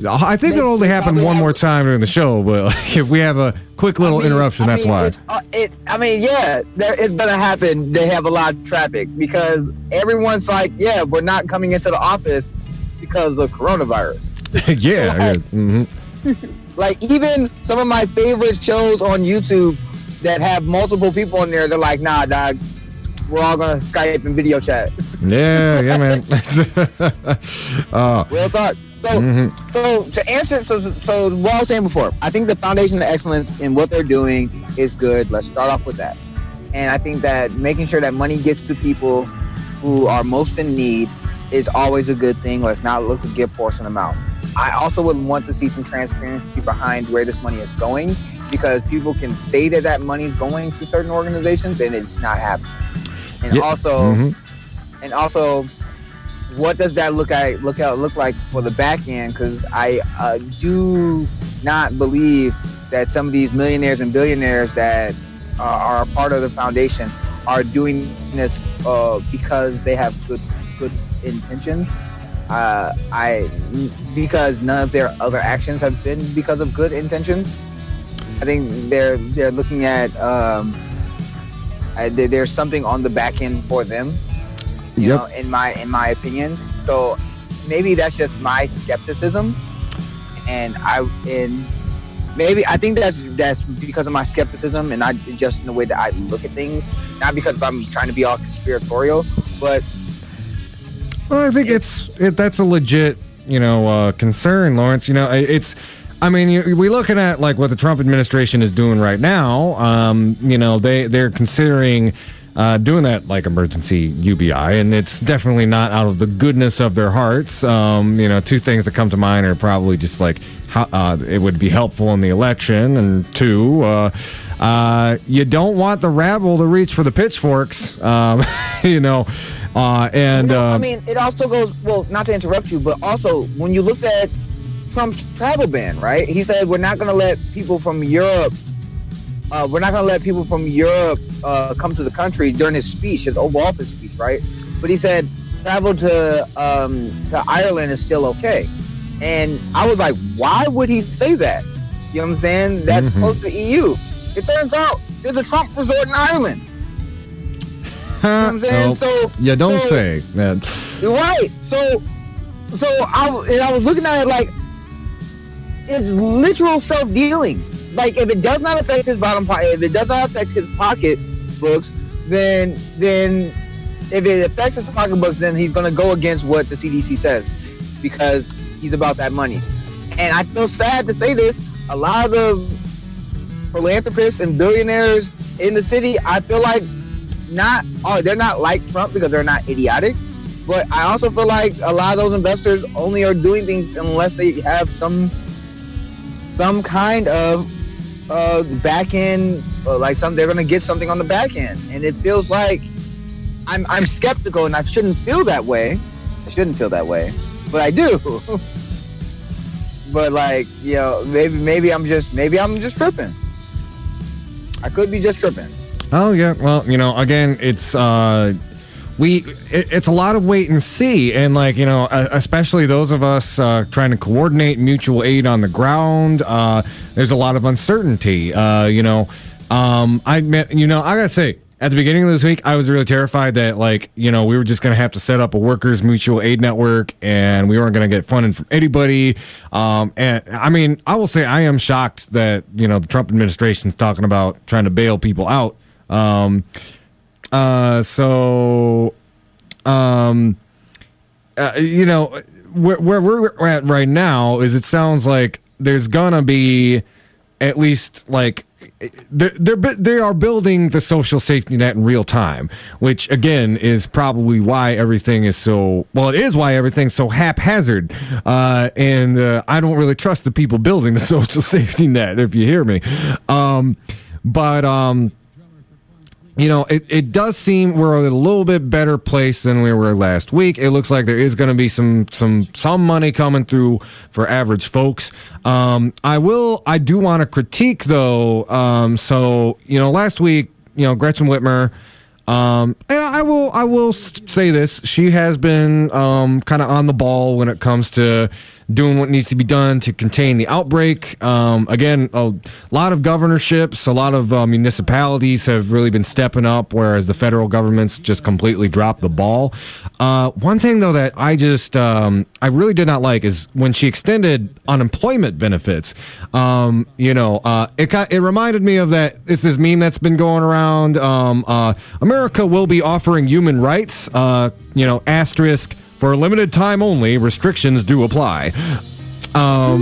I think it'll only happen one more time during the show, but if we have a quick little interruption, that's why. It's going to happen. They have a lot of traffic because everyone's like, yeah, we're not coming into the office because of coronavirus. Yeah. Like, even some of my favorite shows on YouTube that have multiple people in there, they're like, nah, dog, we're all going to Skype and video chat. Yeah, man. Real talk. So to answer, so what I was saying before, I think the foundation of excellence in what they're doing is good. Let's start off with that. And I think that making sure that money gets to people who are most in need is always a good thing. Let's not look to give force an amount. I also would want to see some transparency behind where this money is going, because people can say that money is going to certain organizations and it's not happening. And also, what does that look like for the back end? Because I do not believe that some of these millionaires and billionaires that are a part of the foundation are doing this because they have good intentions. Because none of their other actions have been because of good intentions. I think they're looking at there's something on the back end for them. You know, in my opinion. So maybe that's just my skepticism, and maybe I think that's because of my skepticism and not just in the way that I look at things, not because I'm trying to be all conspiratorial, but well, I think that's a legit concern, Lawrence. We're looking at like what the Trump administration is doing right now. They're considering doing that like emergency UBI, and it's definitely not out of the goodness of their hearts. Two things that come to mind are probably just like how it would be helpful in the election, and two, you don't want the rabble to reach for the pitchforks. It also goes, well, not to interrupt you, but also when you looked at Trump's travel ban, right? He said we're not going to let people from Europe. We're not going to let people from Europe come to the country during his speech, his Oval Office speech, right? But he said travel to Ireland is still okay. And I was like, why would he say that? You know what I'm saying? That's close to EU. It turns out there's a Trump resort in Ireland. You know what I'm saying? Say that. Right. So I was looking at it like it's literal self-dealing. Like, if it does not affect his if it does not affect his pocketbooks, then if it affects his pocketbooks, then he's going to go against what the CDC says because he's about that money. And I feel sad to say this, a lot of the philanthropists and billionaires in the city, I feel like they're not like Trump because they're not idiotic, but I also feel like a lot of those investors only are doing things unless they have some kind of back end, they're going to get something on the back end. And it feels like I'm skeptical, and I shouldn't feel that way. But I do. But maybe I'm just tripping. I could be just tripping. Oh yeah, well, again, it's it's a lot of wait and see, and especially those of us trying to coordinate mutual aid on the ground. There's a lot of uncertainty. I gotta say, at the beginning of this week, I was really terrified that we were just gonna have to set up a workers' mutual aid network, and we weren't gonna get funding from anybody. And I will say I am shocked that the Trump administration is talking about trying to bail people out. Where we're at right now is it sounds like there's gonna be at least they are building the social safety net in real time, which again is probably why everything is so well. It is why everything's so haphazard, and I don't really trust the people building the social safety net. If you hear me, but. It does seem we're in a little bit better place than we were last week. It looks like there is going to be some money coming through for average folks. I do want to critique though. Last week, Gretchen Whitmer. And I will say this: she has been kind of on the ball when it comes to doing what needs to be done to contain the outbreak. Again, a lot of governorships, a lot of municipalities have really been stepping up, whereas the federal government's just completely dropped the ball. One thing, though, that I really did not like is when she extended unemployment benefits. It reminded me of that. It's this meme that's been going around. America will be offering human rights, asterisk, for a limited time only, restrictions do apply. Her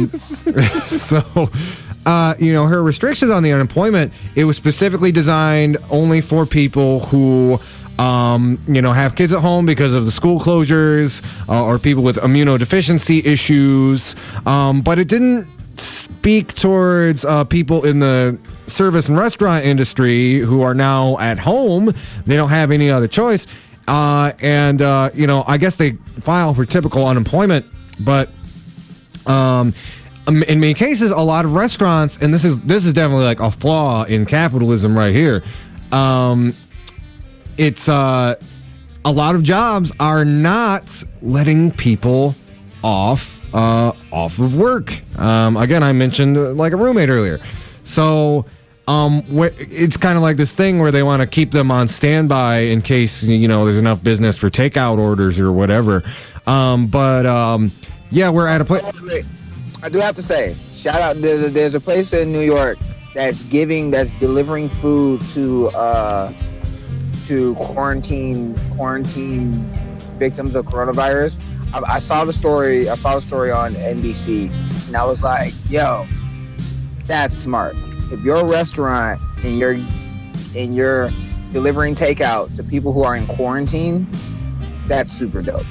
restrictions on the unemployment, it was specifically designed only for people who, have kids at home because of the school closures, or people with immunodeficiency issues. But it didn't speak towards people in the service and restaurant industry who are now at home. They don't have any other choice. I guess they file for typical unemployment, but in many cases, a lot of restaurants, and this is definitely like a flaw in capitalism right here. It's a lot of jobs are not letting people off of work. Again, I mentioned like a roommate earlier, so. It's kind of like this thing where they want to keep them on standby in case, there's enough business for takeout orders or whatever. We're at a place. I do have to say, shout out. There's a place in New York that's delivering food to quarantine victims of coronavirus. I saw the story on NBC, and I was like, yo, that's smart. If you're a restaurant and you're delivering takeout to people who are in quarantine, that's super dope.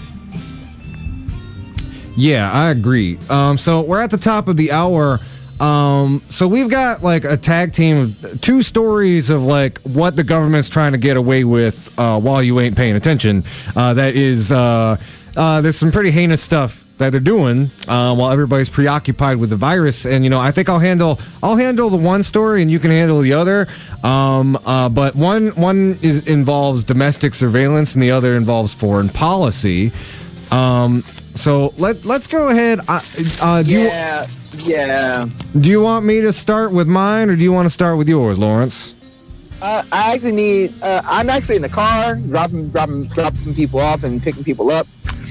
Yeah, I agree. So we're at the top of the hour. So we've got like a tag team of two stories of like what the government's trying to get away with while you ain't paying attention. That is, there's some pretty heinous stuff that they're doing while everybody's preoccupied with the virus. And I think I'll handle the one story and you can handle the other. But one involves domestic surveillance and the other involves foreign policy. So let's go ahead. Do you want me to start with mine or do you want to start with yours, Lawrence? I'm actually in the car dropping people off and picking people up.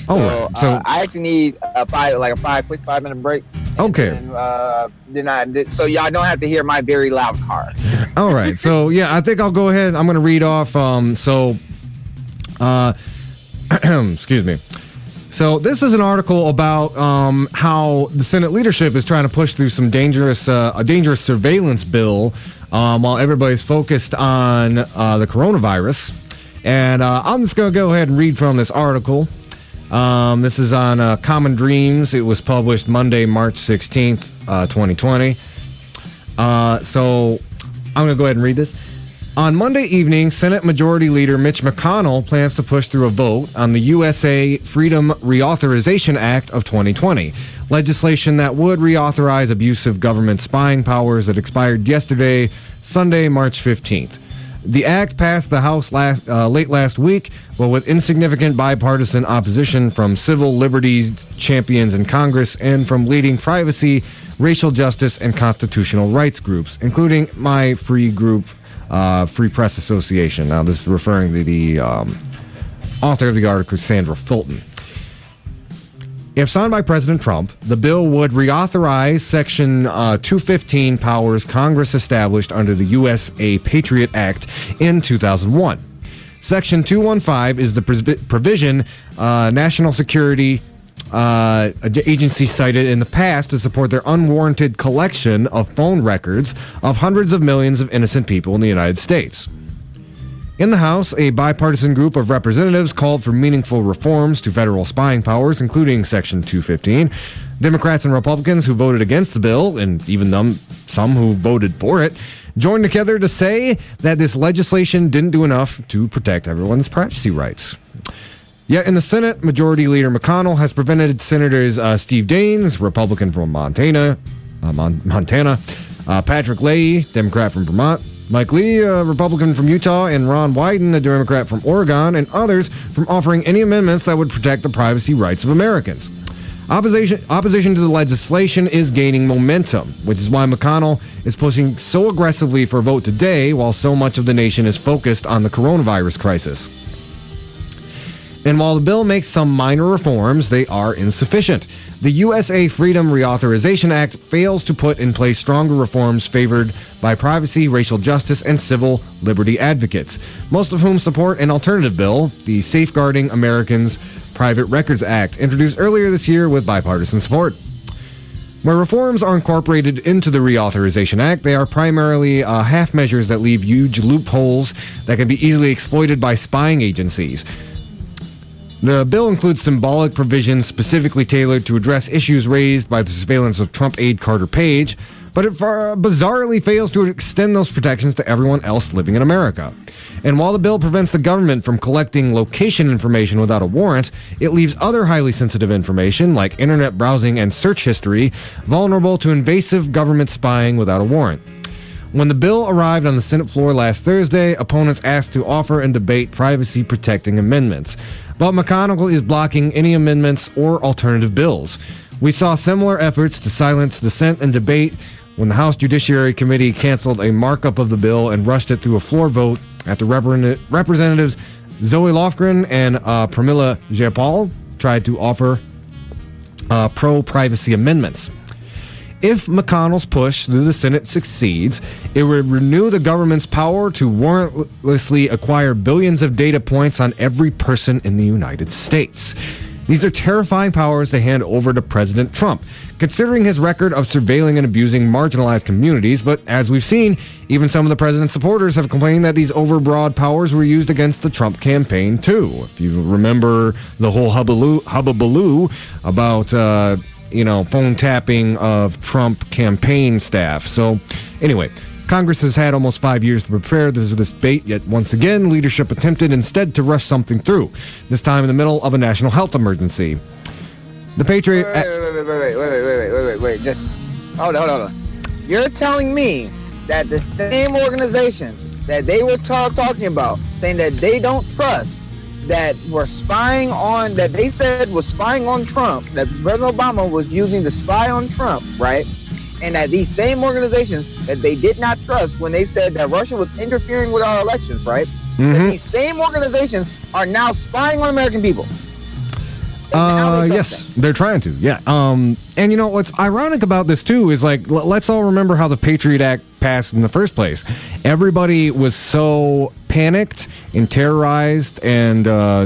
So I actually need a 5-minute break. Okay. So y'all don't have to hear my very loud car. All right. So yeah, I think I'll go ahead. I'm going to read off. Excuse me. So this is an article about how the Senate leadership is trying to push through some dangerous surveillance bill while everybody's focused on the coronavirus. And I'm just going to go ahead and read from this article. This is on Common Dreams. It was published Monday, March 16th, 2020. So I'm going to go ahead and read this. On Monday evening, Senate Majority Leader Mitch McConnell plans to push through a vote on the USA Freedom Reauthorization Act of 2020, legislation that would reauthorize abusive government spying powers that expired yesterday, Sunday, March 15th. The act passed the House late last week, but with insignificant bipartisan opposition from civil liberties champions in Congress and from leading privacy, racial justice, and constitutional rights groups, including my free group, Free Press Association. Now, this is referring to the author of the article, Sandra Fulton. If signed by President Trump, the bill would reauthorize Section 215 powers Congress established under the USA Patriot Act in 2001. Section 215 is the provision national security agencies cited in the past to support their unwarranted collection of phone records of hundreds of millions of innocent people in the United States. In the House, a bipartisan group of representatives called for meaningful reforms to federal spying powers, including Section 215. Democrats and Republicans who voted against the bill, and even some who voted for it, joined together to say that this legislation didn't do enough to protect everyone's privacy rights. Yet in the Senate, Majority Leader McConnell has prevented Senators Steve Daines, Republican from Montana, Patrick Leahy, Democrat from Vermont, Mike Lee, a Republican from Utah, and Ron Wyden, a Democrat from Oregon, and others from offering any amendments that would protect the privacy rights of Americans. Opposition to the legislation is gaining momentum, which is why McConnell is pushing so aggressively for a vote today while so much of the nation is focused on the coronavirus crisis. And while the bill makes some minor reforms, they are insufficient. The USA Freedom Reauthorization Act fails to put in place stronger reforms favored by privacy, racial justice, and civil liberty advocates, most of whom support an alternative bill, the Safeguarding Americans Private Records Act, introduced earlier this year with bipartisan support. Where reforms are incorporated into the Reauthorization Act, they are primarily half measures that leave huge loopholes that can be easily exploited by spying agencies. The bill includes symbolic provisions specifically tailored to address issues raised by the surveillance of Trump aide Carter Page, but it bizarrely fails to extend those protections to everyone else living in America. And while the bill prevents the government from collecting location information without a warrant, it leaves other highly sensitive information, like internet browsing and search history, vulnerable to invasive government spying without a warrant. When the bill arrived on the Senate floor last Thursday, opponents asked to offer and debate privacy-protecting amendments. But McConnell is blocking any amendments or alternative bills. We saw similar efforts to silence dissent and debate when the House Judiciary Committee canceled a markup of the bill and rushed it through a floor vote after Representatives Zoe Lofgren and Pramila Jayapal tried to offer pro-privacy amendments. If McConnell's push through the Senate succeeds, it would renew the government's power to warrantlessly acquire billions of data points on every person in the United States. These are terrifying powers to hand over to President Trump, considering his record of surveilling and abusing marginalized communities. But as we've seen, even some of the president's supporters have complained that these overbroad powers were used against the Trump campaign, too. If you remember the whole hubbubaloo about phone tapping of Trump campaign staff. So, anyway, Congress has had almost 5 years to prepare this debate, yet once again, leadership attempted instead to rush something through, this time in the middle of a national health emergency. The Patriot... Wait. Just hold on. You're telling me that the same organizations that they were talking about, saying that they don't trust, that were spying on, that they said was spying on Trump, that President Obama was using to spy on Trump, right? And that these same organizations that they did not trust when they said that Russia was interfering with our elections, right? Mm-hmm. That these same organizations are now spying on American people. Yes, they're trying to, yeah. And what's ironic about this, too, is let's all remember how the Patriot Act passed in the first place. Everybody was so panicked and terrorized and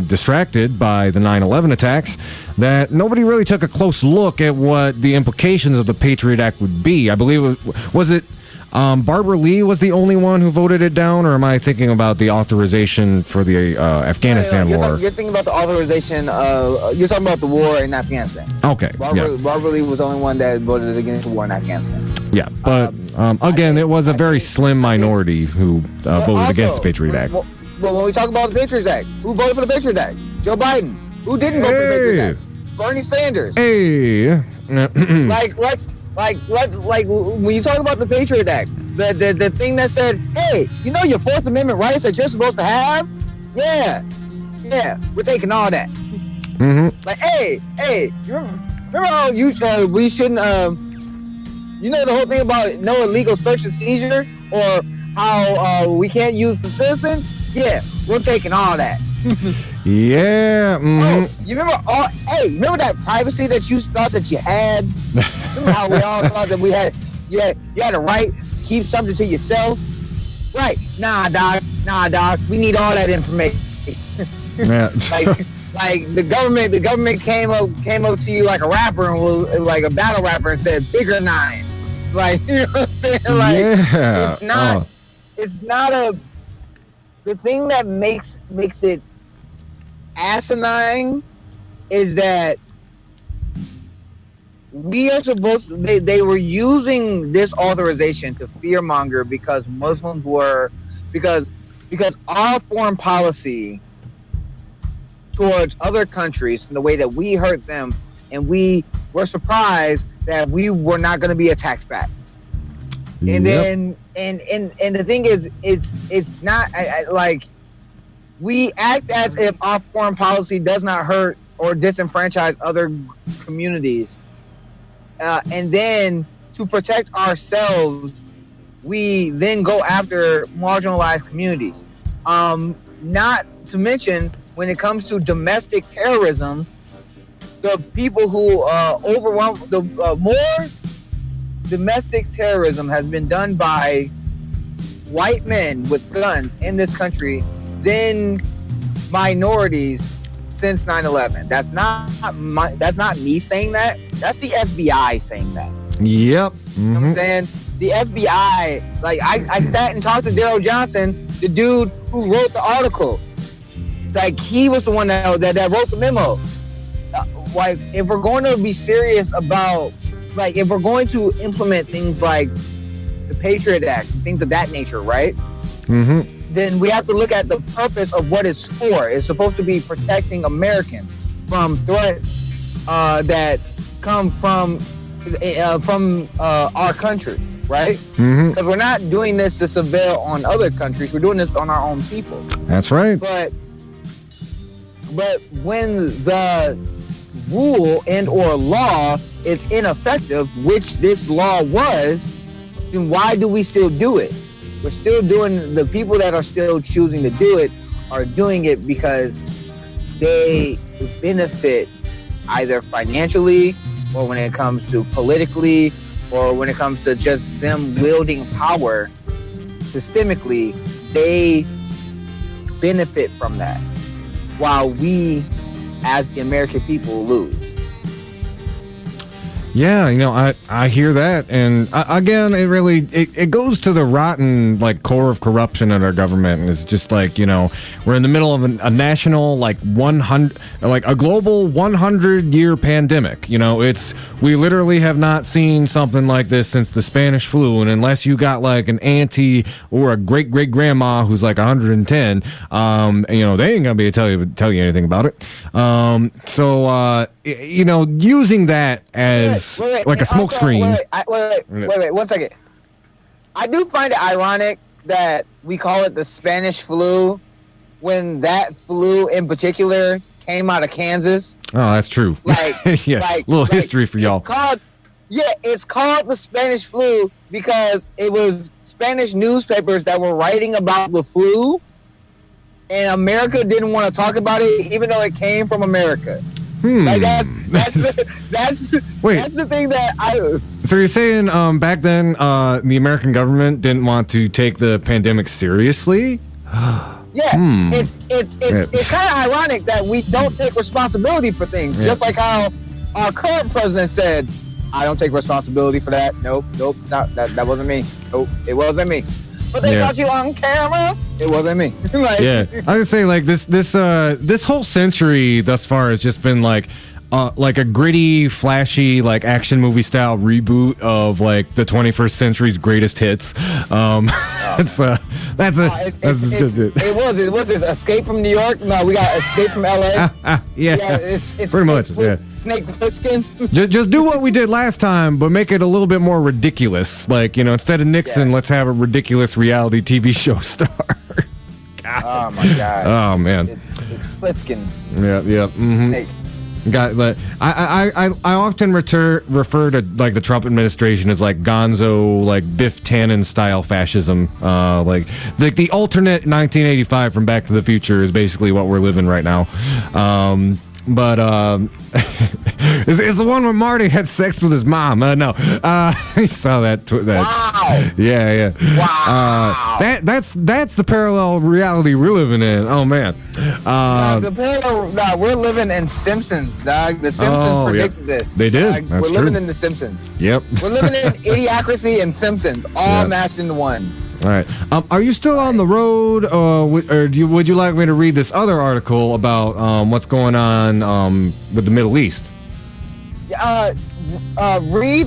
distracted by the 9/11 attacks that nobody really took a close look at what the implications of the Patriot Act would be. I believe was it Barbara Lee was the only one who voted it down, or am I thinking about the authorization for the Afghanistan war? You're thinking about the authorization. You're talking about the war in Afghanistan. Okay. Barbara Lee was the only one that voted against the war in Afghanistan. Yeah, but again, it was a very slim minority who voted against the Patriot Act. Well, when we talk about the Patriot Act, who voted for the Patriot Act? Joe Biden. Who didn't vote for the Patriot Act? Bernie Sanders. Hey. Like when you talk about the Patriot Act, the thing that said, hey, your Fourth Amendment rights that you're supposed to have? Yeah, we're taking all that. Mm-hmm. Like, hey, remember how we shouldn't, the whole thing about no illegal search and seizure, or how we can't use the citizen? Yeah, we're taking all that. Yeah. Mm-hmm. Oh, you remember that privacy that you thought that you had? Remember how we all thought that you had a right to keep something to yourself? Right. Nah, doc. We need all that information. Yeah. like the government came up to you like a rapper and was like a battle rapper and said bigger 9. Like, you know what I'm saying? Like, yeah. It's not the thing that makes it asinine is that we are supposed to, they were using this authorization to fearmonger because Muslims were, because our foreign policy towards other countries and the way that we hurt them, and we were surprised that we were not going to be attacked back. And then and the thing is, it's not like we act as if our foreign policy does not hurt or disenfranchise other communities, and then to protect ourselves, we then go after marginalized communities. Not to mention, when it comes to domestic terrorism, the people who overwhelm the more domestic terrorism has been done by white men with guns in this country than minorities since 9/11. That's not me saying that. That's the FBI saying that. Yep. You know what I'm saying? The FBI, like I sat and talked to Daryl Johnson, the dude who wrote the article. Like, he was the one that wrote the memo. Like, if we're going to be serious about, like, if we're going to implement things like the Patriot Act and things of that nature, right? Mm-hmm. Then we have to look at the purpose of what it's for. It's supposed to be protecting Americans from threats that come from our country, right? Mm-hmm. Because we're not doing this to surveil on other countries. We're doing this on our own people. That's right. But when the rule and or law is ineffective, which this law was, then why do we still do it? We're still doing, the people that are still choosing to do it are doing it because they benefit either financially, or when it comes to politically, or when it comes to just them wielding power systemically, they benefit from that, while we as the American people lose. Yeah, you know, I hear that, and again, it goes to the rotten, like, core of corruption in our government, and it's just like, you know, we're in the middle of a national, like, a global 100-year pandemic. You know, we literally have not seen something like this since the Spanish flu, and unless you got, like, an auntie or a great-great-grandma who's, like, 110, you know, they ain't gonna be able to tell you anything about it. So, you know, using that as like a smoke screen. Wait, 1 second. I do find it ironic that we call it the Spanish flu when that flu in particular came out of Kansas. Oh, that's true. Like, yeah, little history for y'all. It's called the Spanish flu because it was Spanish newspapers that were writing about the flu, and America didn't want to talk about it, even though it came from America. Like that's the thing that I. So you're saying back then the American government didn't want to take the pandemic seriously? Yeah, it's kind of ironic that we don't take responsibility for things, just like how our current president said, "I don't take responsibility for that. Nope, it's not that wasn't me. Nope, it wasn't me." But they got you on camera. It wasn't me. Like, yeah, I would say like this whole century thus far has just been like a gritty, flashy, like action movie style reboot of like the 21st century's greatest hits. It was this Escape from New York. No, we got Escape from LA. It's pretty much. Yeah. Snake Plissken. just do what we did last time, but make it a little bit more ridiculous. Like, you know, instead of Nixon, let's have a ridiculous reality TV show star. Oh my God. Oh man. It's Plissken. Yeah. Mm-hmm. Snake. I often refer to like the Trump administration as like gonzo, like Biff Tannen style fascism. Like the alternate 1985 from Back to the Future is basically what we're living right now. But it's the one where Marty had sex with his mom. No, I saw that. Wow. Yeah. Wow. That's the parallel reality we're living in. Oh man. We're living in Simpsons, dog. The Simpsons predicted this. They did. Dog. That's we're true. living in the Simpsons. Yep. We're living in Idiocracy and Simpsons, all mashed into one. All right. Are you still on the road, or would you like me to read this other article about what's going on with the Middle East? Read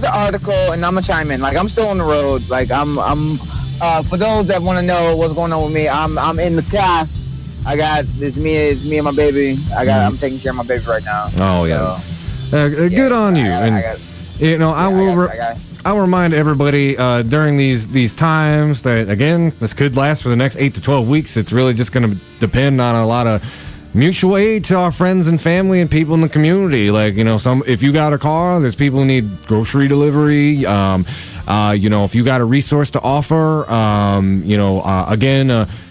the article, and I'm gonna chime in. Like, I'm still on the road. Like, I'm. For those that want to know what's going on with me, I'm in the car. I got it's me and my baby. I'm taking care of my baby right now. Oh yeah. Good on you. I'll remind everybody during these times that, again, this could last for the next 8 to 12 weeks. It's really just going to depend on a lot of mutual aid to our friends and family and people in the community. Like, if you got a car, there's people who need grocery delivery. If you got a resource to offer,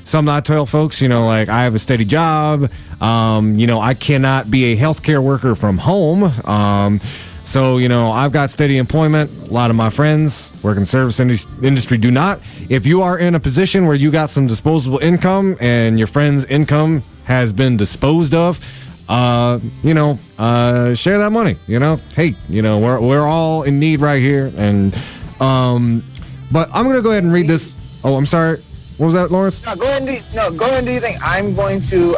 some not tell folks, like, I have a steady job. I cannot be a healthcare worker from home. So, I've got steady employment. A lot of my friends work in the service industry do not. If you are in a position where you got some disposable income and your friend's income has been disposed of, share that money. Hey, we're all in need right here. And but I'm gonna go ahead and read this. Oh, I'm sorry. What was that, Lawrence? No, go ahead and do your thing. I'm going to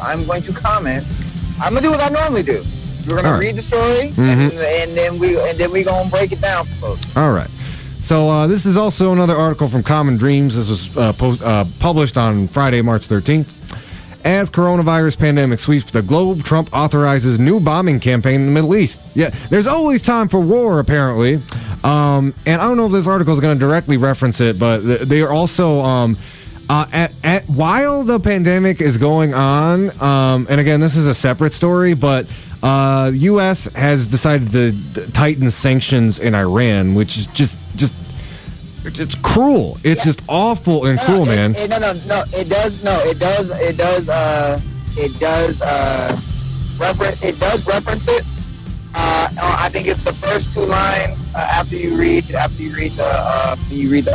comment. I'm gonna do what I normally do. We're gonna read the story, and then we gonna break it down for folks. All right. So this is also another article from Common Dreams. This was published on Friday, March 13th. As coronavirus pandemic sweeps the globe, Trump authorizes new bombing campaign in the Middle East. Yeah, there's always time for war, apparently. And I don't know if this article is going to directly reference it, but they are also while the pandemic is going on. And again, this is a separate story, but U.S. has decided to tighten sanctions in Iran, which is just it's cruel. It's just awful and cruel, man. It does reference it. I think it's the first two lines after you read the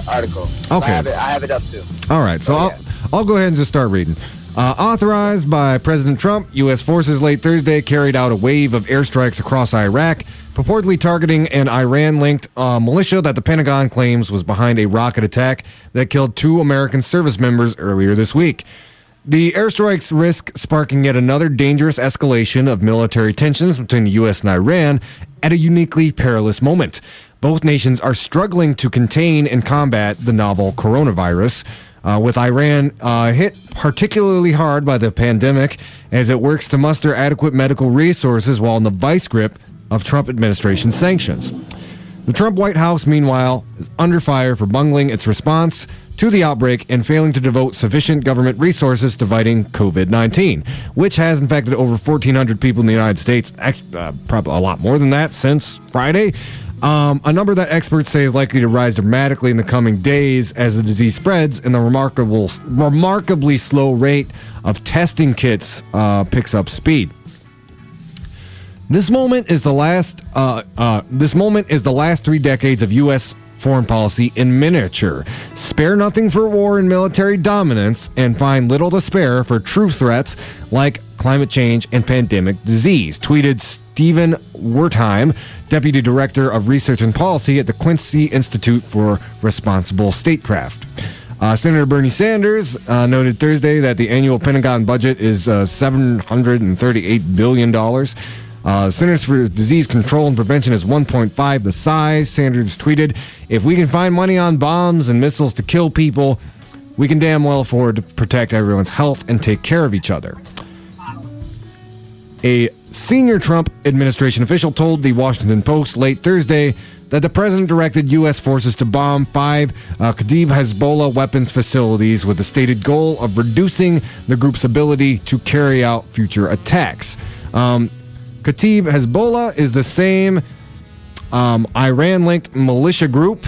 article. Okay. I have it up too. All right, so I'll go ahead and just start reading. Authorized by President Trump, U.S. forces late Thursday carried out a wave of airstrikes across Iraq, purportedly targeting an Iran-linked militia that the Pentagon claims was behind a rocket attack that killed 2 American service members earlier this week. The airstrikes risk sparking yet another dangerous escalation of military tensions between the U.S. and Iran at a uniquely perilous moment. Both nations are struggling to contain and combat the novel coronavirus, with Iran hit particularly hard by the pandemic as it works to muster adequate medical resources while in the vice grip of Trump administration sanctions. The Trump White House, meanwhile, is under fire for bungling its response to the outbreak and failing to devote sufficient government resources to fighting COVID-19, which has infected over 1,400 people in the United States, probably a lot more than that since Friday. A number that experts say is likely to rise dramatically in the coming days as the disease spreads and the remarkably slow rate of testing kits picks up speed. This moment is the last 3 decades of U.S. foreign policy in miniature. Spare nothing for war and military dominance, and find little to spare for true threats like climate change and pandemic disease, tweeted Stephen Wertheim, Deputy Director of Research and Policy at the Quincy Institute for Responsible Statecraft. Senator Bernie Sanders noted Thursday that the annual Pentagon budget is $738 billion. Centers for Disease Control and Prevention is 1.5 the size. Sanders tweeted, "If we can find money on bombs and missiles to kill people, we can damn well afford to protect everyone's health and take care of each other." A senior Trump administration official told the Washington Post late Thursday that the president directed U.S. forces to bomb 5 Kadiv Hezbollah weapons facilities with the stated goal of reducing the group's ability to carry out future attacks. Kataib Hezbollah is the same Iran-linked militia group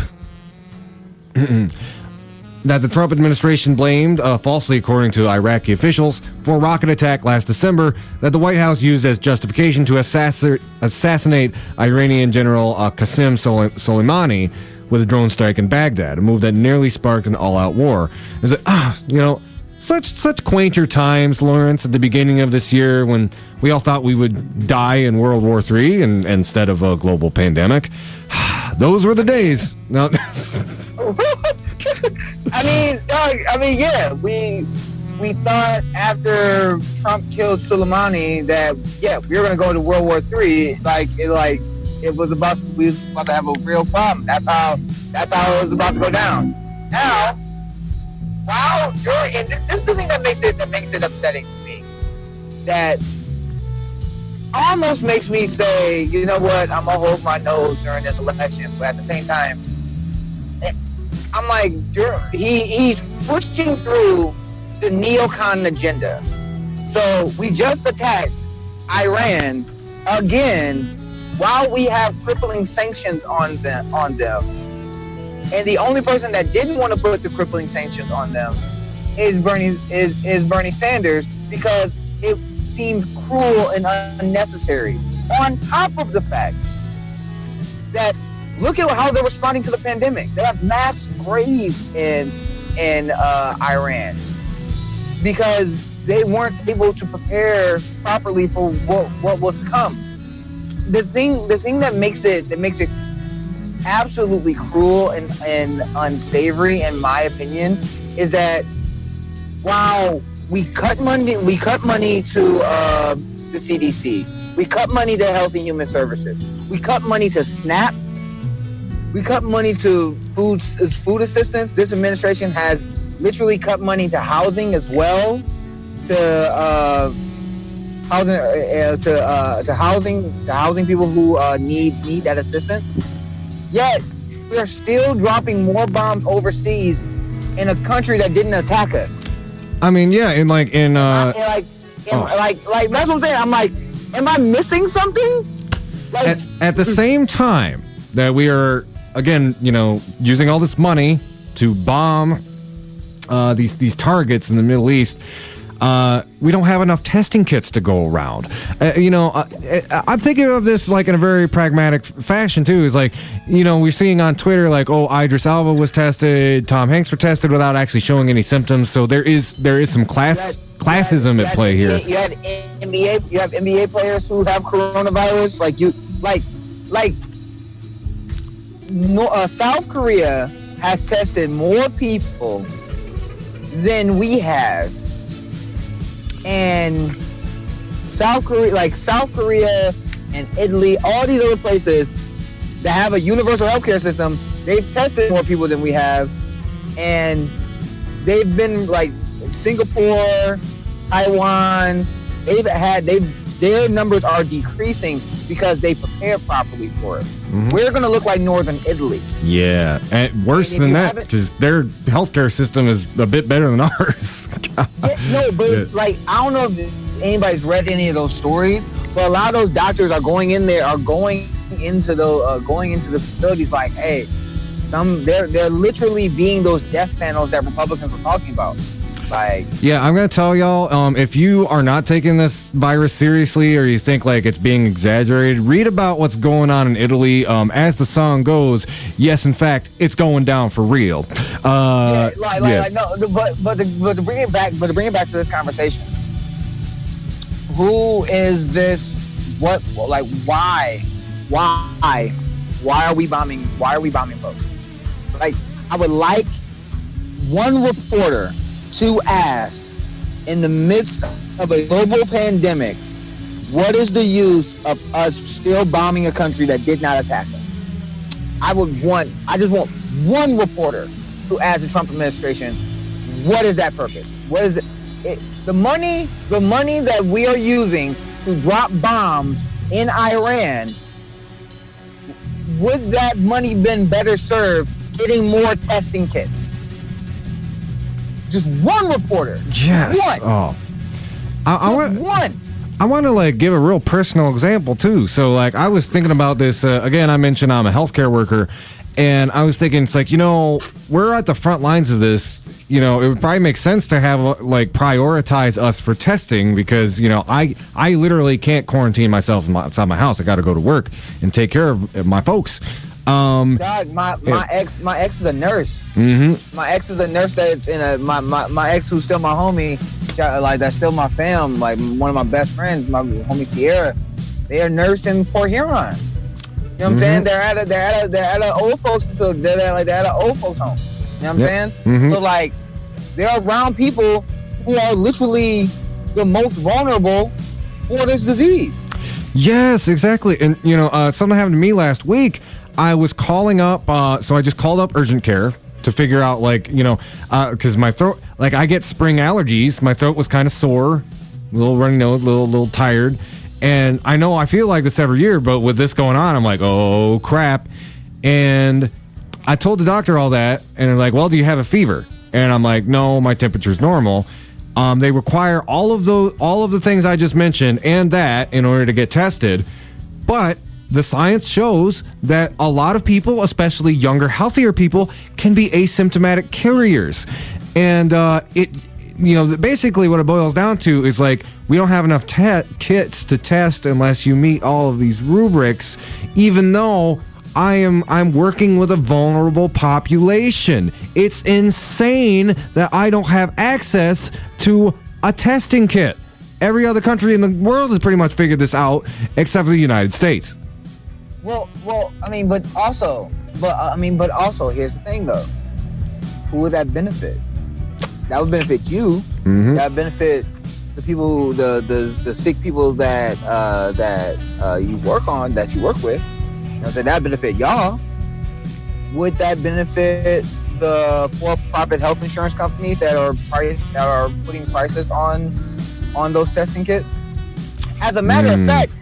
that the Trump administration blamed, falsely according to Iraqi officials, for a rocket attack last December that the White House used as justification to assassinate Iranian General Qasem Soleimani with a drone strike in Baghdad, a move that nearly sparked an all-out war. Is it, such quainter times, Lawrence, at the beginning of this year when we all thought we would die in World War III instead of a global pandemic. Those were the days. No. Yeah, we thought after Trump killed Soleimani that we were gonna go to World War III. We was about to have a real problem. That's how it was about to go down. Now, and this is the thing that makes it upsetting to me. That almost makes me say, you know what, I'm gonna hold my nose during this election, but at the same time, I'm like, he's pushing through the neocon agenda. So we just attacked Iran again while we have crippling sanctions on them. And the only person that didn't want to put the crippling sanctions on them is Bernie Sanders, because it seemed cruel and unnecessary. On top of the fact that look at how they're responding to the pandemic. They have mass graves in Iran because they weren't able to prepare properly for what was to come. The thing that makes it absolutely cruel and unsavory, in my opinion, is that while we cut money to the CDC, we cut money to Health and Human Services, we cut money to SNAP, we cut money to food assistance. This administration has literally cut money to housing as well, to housing people who need that assistance. Yet we are still dropping more bombs overseas in a country that didn't attack us. I mean, yeah, that's what I'm saying. I'm like, am I missing something? Like, at the same time that we are, again, using all this money to bomb these targets in the Middle East, we don't have enough testing kits to go around. I'm thinking of this like in a very pragmatic fashion too. Is like, we're seeing on Twitter like, oh, Idris Elba was tested, Tom Hanks were tested without actually showing any symptoms. So there is some classism at play here. You have NBA players who have coronavirus. South Korea has tested more people than we have. And South Korea and Italy, all these other places that have a universal healthcare system, they've tested more people than we have. And they've been like Singapore, Taiwan, their numbers are decreasing because they prepare properly for it. Mm-hmm. We're going to look like Northern Italy. Yeah, and worse than that, because their healthcare system is a bit better than ours. I don't know if anybody's read any of those stories, but a lot of those doctors are going into the facilities like, hey, they're literally being those death panels that Republicans were talking about. Yeah, I'm going to tell y'all, if you are not taking this virus seriously or you think like it's being exaggerated, read about what's going on in Italy. As the song goes, yes, in fact, it's going down for real. But to bring it back to this conversation, who is this? What? Like, why are we bombing? Why are we bombing folks? Like, I would like one reporter to ask, in the midst of a global pandemic, what is the use of us still bombing a country that did not attack us? I just want one reporter to ask the Trump administration, what is that purpose? What is it? The money that we are using to drop bombs in Iran, would that money been better served getting more testing kits? Just one reporter. Yes. One. Oh. One. I want to like give a real personal example too. So like I was thinking about this again. I mentioned I'm a healthcare worker, And I was thinking, it's like, we're at the front lines of this. It would probably make sense to have prioritize us for testing because, I literally can't quarantine myself outside my house. I got to go to work and take care of my folks. Dog, my ex is a nurse. Mm-hmm. My ex is a nurse that's in my ex who's still my homie, like that's still my fam, like one of my best friends, my homie Tierra. They are nurse in Port Huron. You know what I'm saying? They're at a old folks facility. They're at an old folks home. You know what I'm saying? Mm-hmm. So like, they're around people who are literally the most vulnerable for this disease. Yes, exactly. And something happened to me last week. I was calling up, so I just called up urgent care to figure out, because my throat, I get spring allergies. My throat was kind of sore, a little runny nose, a little tired. And I feel like this every year, but with this going on, I'm like, oh, crap. And I told the doctor all that, and they're like, well, do you have a fever? And I'm like, no, my temperature's normal. They require all of the things I just mentioned and that in order to get tested. But the science shows that a lot of people, especially younger, healthier people, can be asymptomatic carriers. And basically what it boils down to is we don't have enough kits to test unless you meet all of these rubrics, even though I'm working with a vulnerable population. It's insane that I don't have access to a testing kit. Every other country in the world has pretty much figured this out, except for the United States. But also, here's the thing though. Who would that benefit? That would benefit you. Mm-hmm. That would benefit the people, the sick people that you work with. So that benefit y'all. Would that benefit the for-profit health insurance companies that are putting prices on those testing kits? As a matter of fact,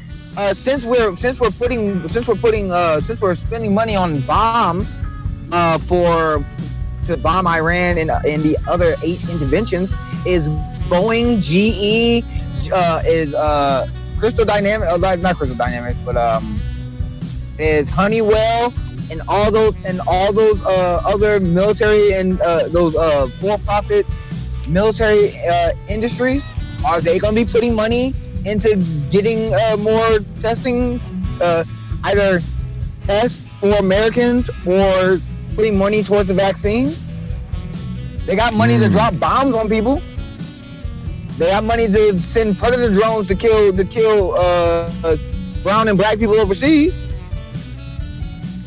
since we're spending money on bombs to bomb Iran and the other 8 interventions, is Boeing, GE, is Crystal Dynamics, not Crystal Dynamics, but is Honeywell and all those other military and those for-profit military industries, are they going to be putting money into getting more testing, either tests for Americans or putting money towards the vaccine? They got money to drop bombs on people. They got money to send predator drones to kill brown and black people overseas.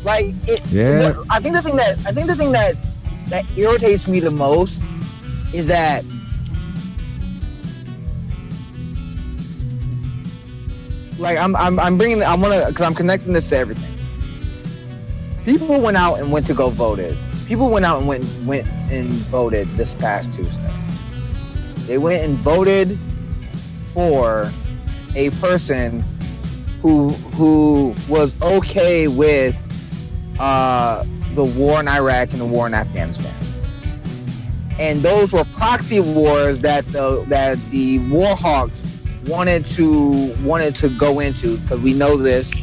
I think the thing that irritates me the most is that I'm connecting this to everything. People went out and went to go voted. People went out and went and voted this past Tuesday. They went and voted for a person who was okay with the war in Iraq and the war in Afghanistan. And those were proxy wars that the war hawks wanted to go into, because we know this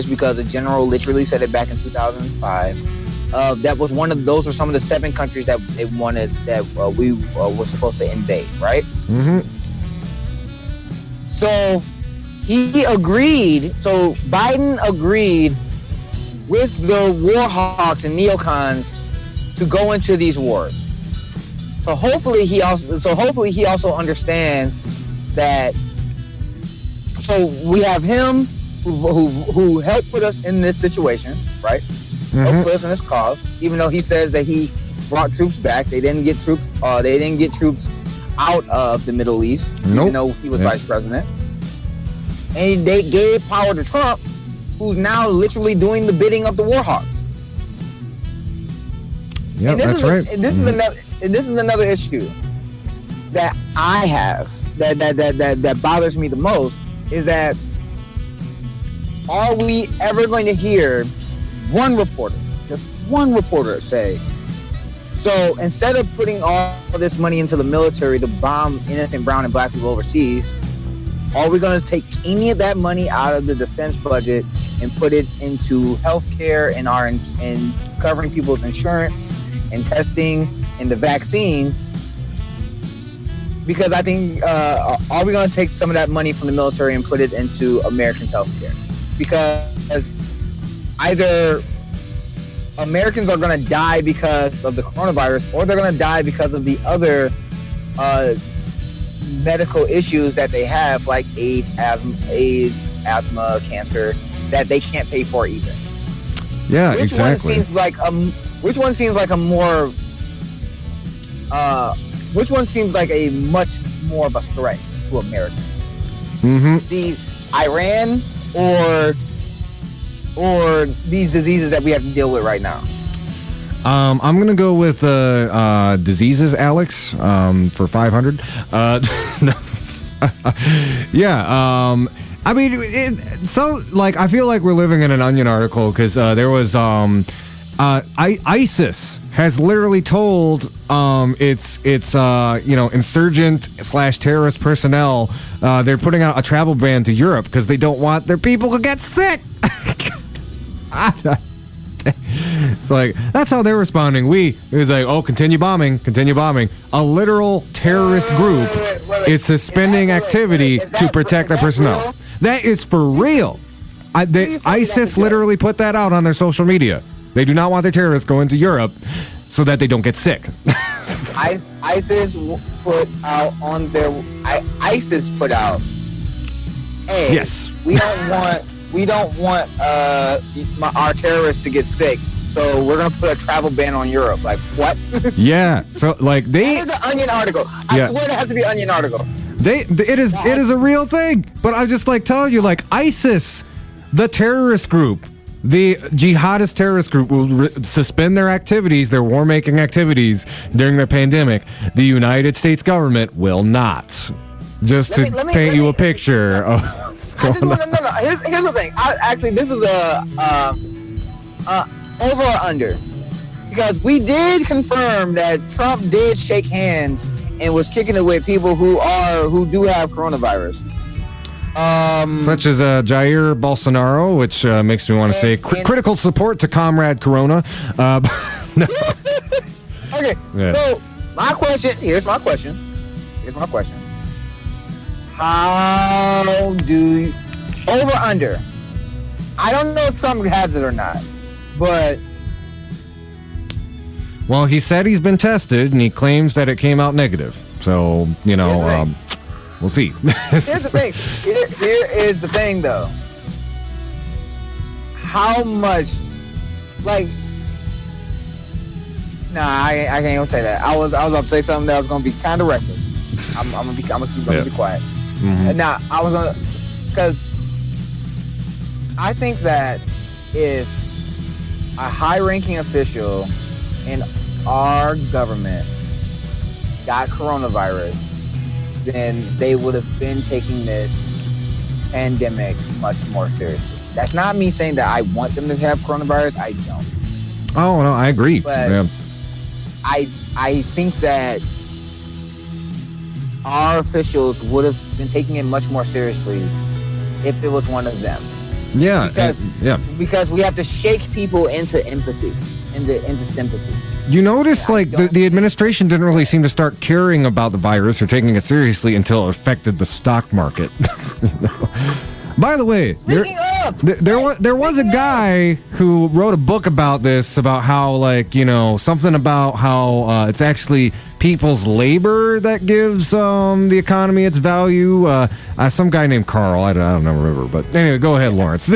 because the general literally said it back in 2005. That was those were some of the 7 countries that they wanted, that we were supposed to invade, right? Mm-hmm. So Biden agreed with the war hawks and neocons to go into these wars. So hopefully he also understands that. So we have him who helped put us in this situation, right? Mm-hmm. Helped put us in this cause, even though he says that he brought troops back. They didn't get troops out of the Middle East, even though he was vice president. And they gave power to Trump, who's now literally doing the bidding of the war hawks. Yeah, that's right. And this is another issue that I have that bothers me the most, is that are we ever going to hear just one reporter say, so instead of putting all this money into the military to bomb innocent brown and black people overseas, are we going to take any of that money out of the defense budget and put it into healthcare and covering people's insurance and testing and the vaccine. Because I think, are we going to take some of that money from the military and put it into Americans' healthcare? Because either Americans are going to die because of the coronavirus, or they're going to die because of the other medical issues that they have, like AIDS, asthma, cancer, that they can't pay for either. Yeah, Which exactly. Which one seems like a much more of a threat to Americans? Mm-hmm. The Iran or these diseases that we have to deal with right now? I'm gonna go with diseases, Alex, for 500. Yeah. I mean, I feel like we're living in an Onion article because there was ISIS has literally told its insurgent / terrorist personnel they're putting out a travel ban to Europe because they don't want their people to get sick. It's like, that's how they're responding. It was like, oh, continue bombing. A literal terrorist group is suspending activity to protect their personnel. Real? That is for real. ISIS literally put that out on their social media. They do not want their terrorists going to Europe so that they don't get sick. ISIS put out hey, yes, we don't want our terrorists to get sick, so we're gonna put a travel ban on Europe. Like, what? Yeah. So like That is an Onion article. I swear it has to be an Onion article. It is a real thing. But I'm just like telling you, like, ISIS, the terrorist group, the jihadist terrorist group, will suspend their activities, their war-making activities during the pandemic. The United States government will not. Just to paint you a picture of what's going on. No. Here's the thing. This is over or under, because we did confirm that Trump did shake hands and was kicking it with people who do have coronavirus. Such as Jair Bolsonaro, which makes me want to say critical support to Comrade Corona. No. Okay, Yeah. So here's my question. How do over under? I don't know if Trump has it or not, but Well, he said he's been tested, and he claims that it came out negative. So, we'll see. here's the thing. Here is the thing, though. How much, like, nah, I can't even say that. I was about to say something that was gonna be kind of reckless. I'm gonna be quiet. Mm-hmm. And now I was gonna, because I think that if a high-ranking official in our government got coronavirus, then they would have been taking this pandemic much more seriously. That's not me saying that I want them to have coronavirus. I don't. Oh, no, I agree. But yeah. I think that our officials would have been taking it much more seriously if it was one of them. Yeah. Because we have to shake people into empathy, into sympathy. You notice, the administration didn't really seem to start caring about the virus or taking it seriously until it affected the stock market. By the way, there was a guy who wrote a book about this, about how, something about how it's actually people's labor that gives the economy its value. Some guy named Carl. I don't remember. But anyway, go ahead, Lawrence.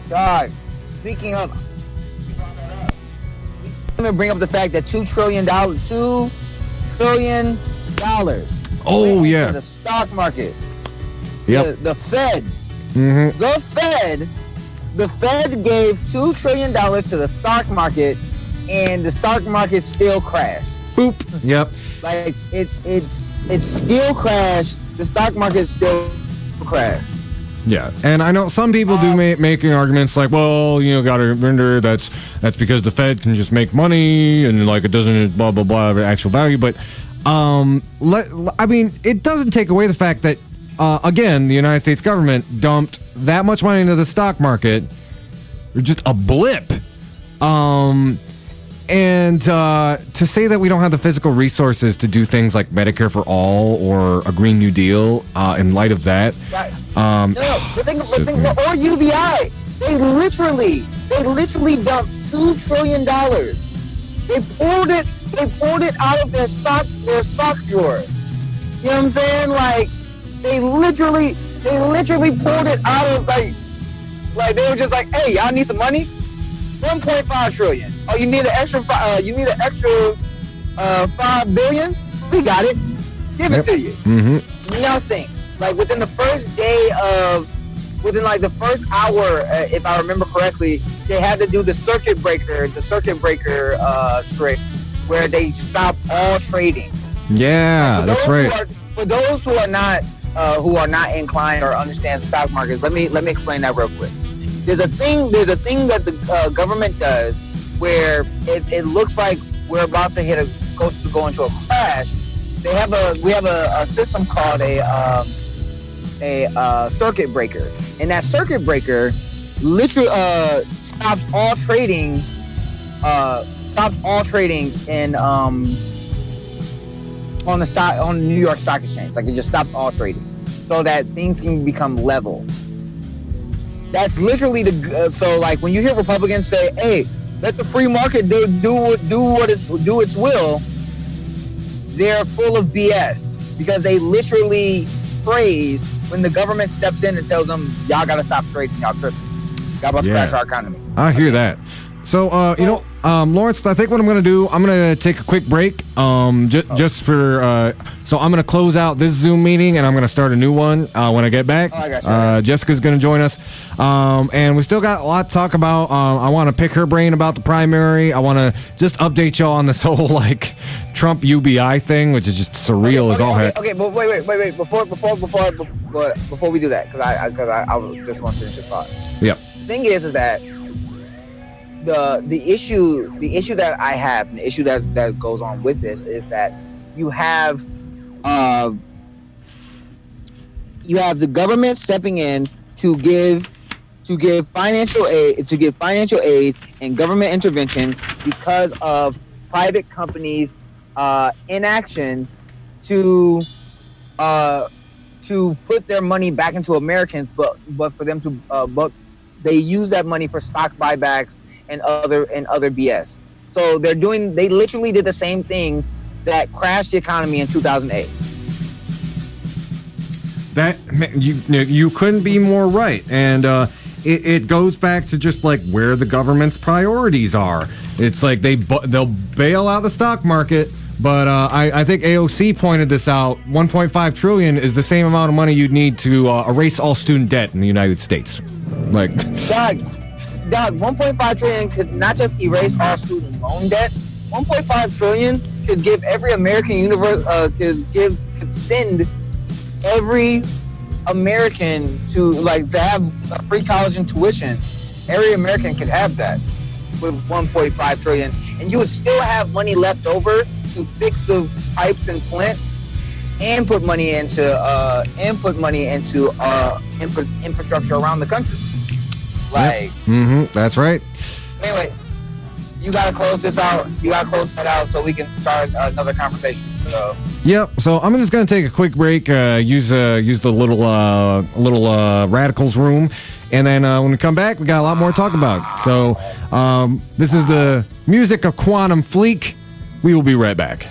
God. Speaking of, I'm going to bring up the fact that $2 trillion. Oh, yeah. Into the stock market. Yep. The Fed. Mm-hmm. The Fed gave $2 trillion to the stock market, and the stock market still crashed. Boop. Yep. Like it's still crashed. The stock market still crashed. Yeah, and I know some people do making arguments like, well, got to remember that's because the Fed can just make money and it doesn't blah blah blah have actual value. But it doesn't take away the fact that again, the United States government dumped that much money into the stock market just a blip. And to say that we don't have the physical resources to do things like Medicare for all or a Green New Deal in light of that. Right. Or UBI. They literally dumped $2 trillion. They poured it out of their sock drawer. You know what I'm saying? Like they literally pulled it out of like they were just like, hey, y'all need some money? 1.5 trillion. Oh, you need an extra 5 billion? We got it. Give it to you. Mm-hmm. Nothing. Like within the first hour, if I remember correctly, they had to do the circuit breaker trick where they stop all trading. Yeah, that's right. For those who are not inclined or understand the stock market, let me explain that real quick. There's a thing that the government does where it looks like we're about to go into a crash. We have a system called a circuit breaker, and that circuit breaker literally stops all trading in on the New York Stock Exchange. Like it just stops all trading so that things can become level. That's literally so like when you hear Republicans say, "Hey, let the free market do its will," they're full of BS because they literally praise when the government steps in and tells them, "Y'all gotta stop trading. Y'all tripping. Y'all about to crash our economy." I hear that. So, Lawrence, I think what I'm going to do, I'm going to take a quick break just for, so I'm going to close out this Zoom meeting and I'm going to start a new one when I get back. I got you. Jessica's going to join us. And we still got a lot to talk about. I want to pick her brain about the primary. I want to just update y'all on this whole, like, Trump UBI thing, which is just surreal as all heck. Okay, but wait. Before we do that, because I just want to finish this thought. Yep. The thing is that the issue that I have, and the issue that goes on with this is that you have the government stepping in to give financial aid and government intervention because of private companies inaction to put their money back into Americans, but for them to but they use that money for stock buybacks and other BS. So they literally did the same thing that crashed the economy in 2008. That you couldn't be more right, and it goes back to just like where the government's priorities are. It's like they'll bail out the stock market, but I think AOC pointed this out. 1.5 trillion is the same amount of money you'd need to erase all student debt in the United States. Like, Doug, 1.5 trillion could not just erase all student loan debt. 1.5 trillion could give every American could send every American to have a free college and tuition. Every American could have that with 1.5 trillion, and you would still have money left over to fix the pipes in Flint and put money into infrastructure around the country. That's right. Anyway, you gotta close this out. You gotta close that out so we can start another conversation. So. Yep. So I'm just gonna take a quick break. Use the little radicals room, and then when we come back, we got a lot more to talk about. So this is the music of Quantum Fleek. We will be right back.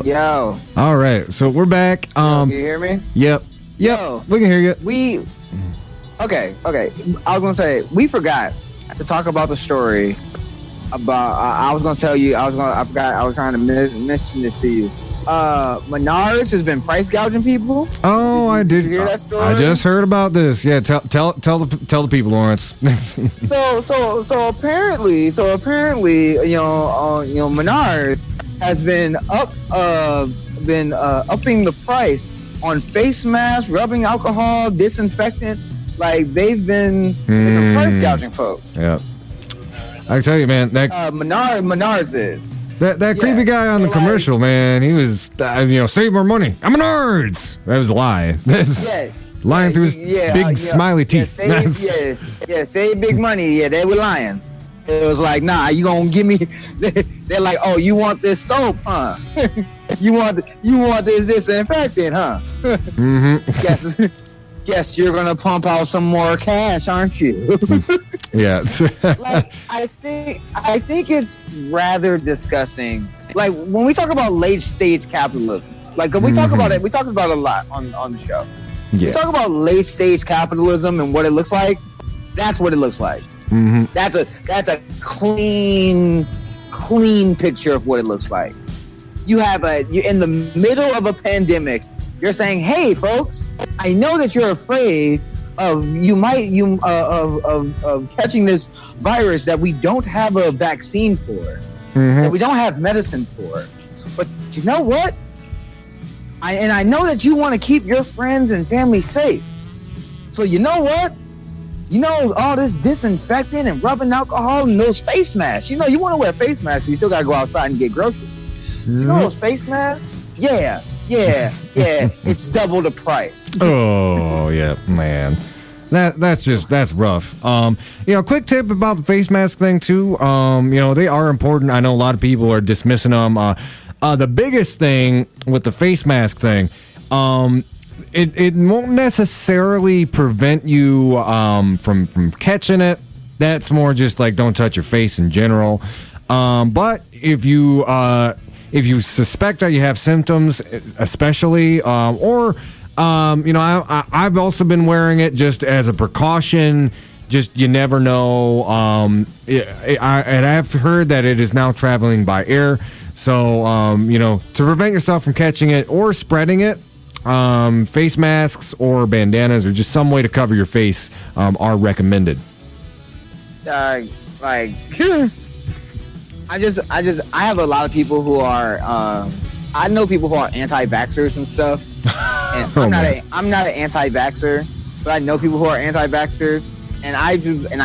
Yo. All right, so we're back. Can you hear me? Yep. Yo. We can hear you. Okay. I was gonna say we forgot to talk about the story about. I was gonna tell you. I forgot. I was trying to mention this to you. Menards has been price gouging people. Oh, I did. You hear that story? I just heard about this. Yeah, tell the people, Lawrence. So apparently, Menards has been upping the price on face masks, rubbing alcohol, disinfectant. Like they've been price gouging folks. Yeah, I tell you, man. That Menards is. That creepy guy on the commercial, man, he was, save more money. I'm Menards. That was a lie. Lying through his big smiley teeth. Save big money. Yeah, they were lying. It was like, nah, you gonna give me? They're like, oh, you want this soap, huh? you want this disinfectant, huh? Mm-hmm. Guess you're gonna pump out some more cash, aren't you? Yeah. Like, I think it's rather disgusting. Like when we talk about late stage capitalism, like we talk about it, we talk about it a lot on the show. Yeah. We talk about late stage capitalism and what it looks like. That's what it looks like. Mm-hmm. That's a clean picture of what it looks like. You're in the middle of a pandemic. You're saying, "Hey, folks, I know that you're afraid of catching this virus that we don't have a vaccine for, that we don't have medicine for. But you know what? I know that you want to keep your friends and family safe. So you know what? You know all this disinfectant and rubbing alcohol and those face masks. You know you want to wear face masks, but you still gotta go outside and get groceries. You know those face masks? Yeah. It's double the price. Oh yeah, man. That's rough. Quick tip about the face mask thing too. They are important. I know a lot of people are dismissing them. The biggest thing with the face mask thing, it won't necessarily prevent you from catching it. That's more just like don't touch your face in general. But if you suspect that you have symptoms, especially, I've also been wearing it just as a precaution. Just you never know. And I've heard that it is now traveling by air. So, to prevent yourself from catching it or spreading it, face masks or bandanas or just some way to cover your face are recommended. I have a lot of people who are I know people who are anti-vaxxers and stuff. And I'm not an anti-vaxxer, but I know people who are anti-vaxxers, and I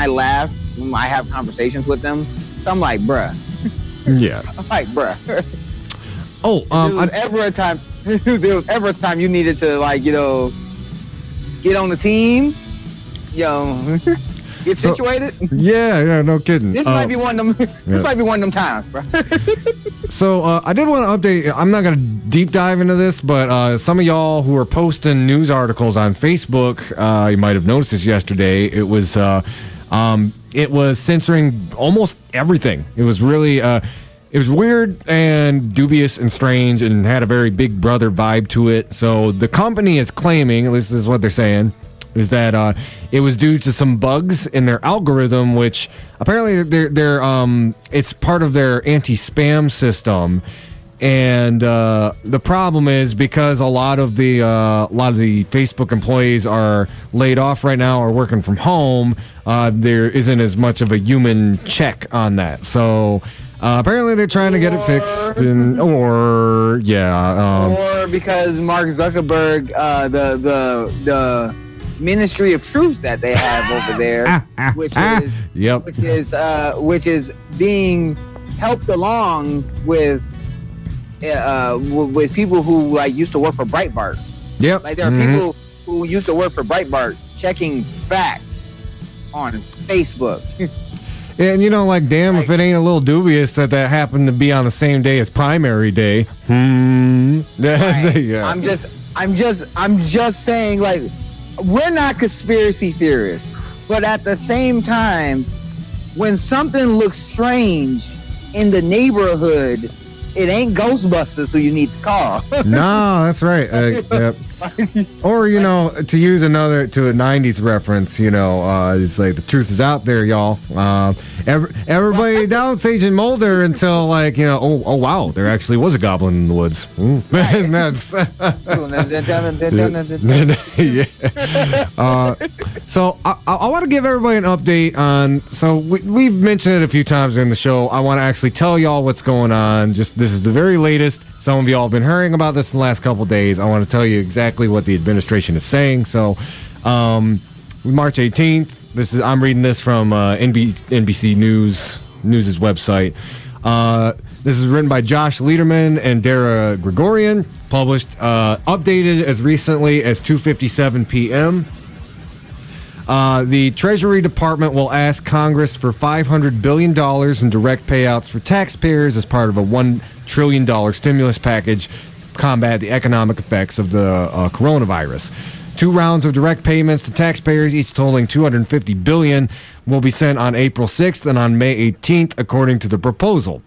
laugh when I have conversations with them. So I'm like, bruh. Yeah. I'm like, bruh. Oh, there was ever a time you needed to get on the team, get situated. Yeah, no kidding. This might be one of them. This might be one of them times, bro. So I did want to update. I'm not going to deep dive into this, but some of y'all who are posting news articles on Facebook, you might have noticed this yesterday. It was censoring almost everything. It was really it was weird and dubious and strange and had a very Big Brother vibe to it. So the company is claiming, at least this is what they're saying, is that it was due to some bugs in their algorithm, which apparently they're it's part of their anti-spam system. And the problem is because a lot of the Facebook employees are laid off right now or working from home, there isn't as much of a human check on that. So apparently they're trying to get it fixed, or because Mark Zuckerberg, the Ministry of Truth that they have over there, which is being helped along with people who used to work for Breitbart. Yep. Like there are people who used to work for Breitbart checking facts on Facebook. And damn, if it ain't a little dubious that happened to be on the same day as primary day. Right. Yeah. I'm just saying, we're not conspiracy theorists, but at the same time, when something looks strange in the neighborhood it ain't Ghostbusters who you need to call. No, that's right. Yep. Or, to use to a 90s reference, it's like the truth is out there, y'all. Everybody doubts Agent Mulder until oh wow, there actually was a goblin in the woods. And that's so I want to give everybody an update on. So we've mentioned it a few times in the show. I want to actually tell y'all what's going on. This is the very latest. Some of y'all have been hearing about this in the last couple of days. I want to tell you exactly what the administration is saying. So, March 18th. I'm reading this from NBC News's website. This is written by Josh Lederman and Dara Gregorian. Published, updated as recently as 2:57 p.m. The Treasury Department will ask Congress for $500 billion in direct payouts for taxpayers as part of a $1 trillion stimulus package to combat the economic effects of the coronavirus. 2 rounds of direct payments to taxpayers, each totaling $250 billion, will be sent on April 6th and on May 18th, according to the proposal.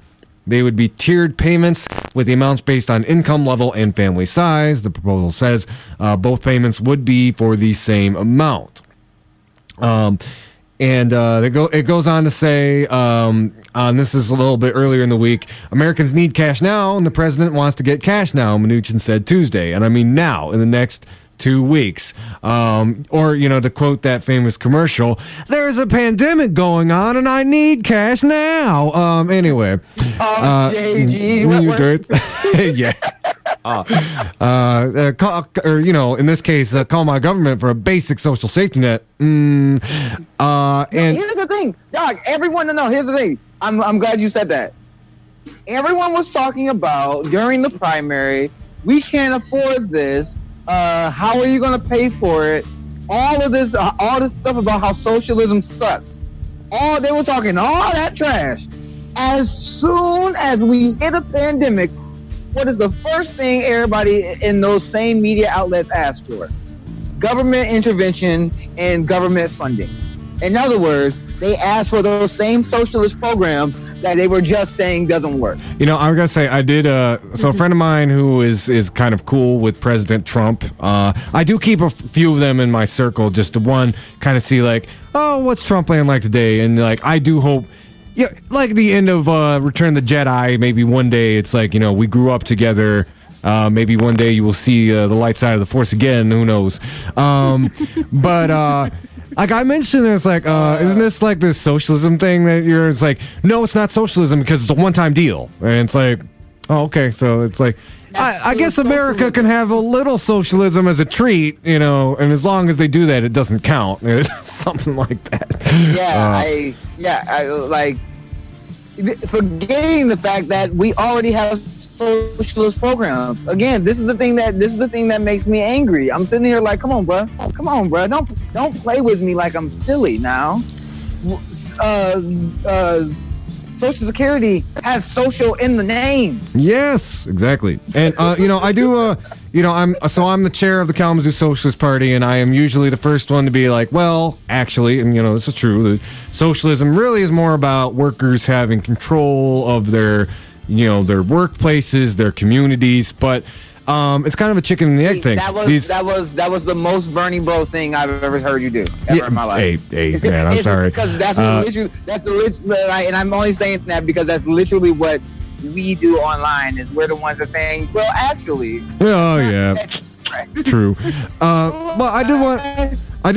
They would be tiered payments with the amounts based on income level and family size. The proposal says both payments would be for the same amount. It goes on to say, this is a little bit earlier in the week, Americans need cash now, and the president wants to get cash now, Mnuchin said Tuesday. And I mean now, in the next 2 weeks. To quote that famous commercial, there's a pandemic going on, and I need cash now. Anyway. JG. Yeah. In this case, call my government for a basic social safety net. Here's the thing, Doc. Everyone to know. Here's the thing. I'm glad you said that. Everyone was talking about during the primary. We can't afford this. How are you going to pay for it? All this stuff about how socialism sucks. They were talking all that trash. As soon as we hit a pandemic, what is the first thing everybody in those same media outlets ask for? Government intervention and government funding. In other words, they asked for those same socialist programs that they were just saying doesn't work. I'm going to say, I did, so a friend of mine who is kind of cool with President Trump, I do keep a few of them in my circle just to kind of see what's Trump land like today? And I do hope, like the end of Return of the Jedi, maybe one day it's we grew up together. Maybe one day you will see the light side of the Force again. Who knows? Like I mentioned, it's isn't this this socialism thing that it's no, it's not socialism because it's a one-time deal. And it's oh, okay. So it's I guess America can have a little socialism as a treat, and as long as they do that, it doesn't count. Something like that. Forgetting the fact that we already have socialist programs. Again, this is the thing that makes me angry. I'm sitting here come on, bro. Don't play with me like I'm silly now. Social Security has social in the name. Yes, exactly. And I do. I'm the chair of the Kalamazoo Socialist Party, and I am usually the first one to be well, actually, and this is true. The socialism really is more about workers having control of their workplaces, their communities, but it's kind of a chicken and the egg thing. That was the most Bernie bro thing I've ever heard you do in my life. Hey, man, I'm sorry. Because and I'm only saying that because that's literally what we do online. Is we're the ones that are saying, well, actually. Oh yeah, true. Well, I did want to say. I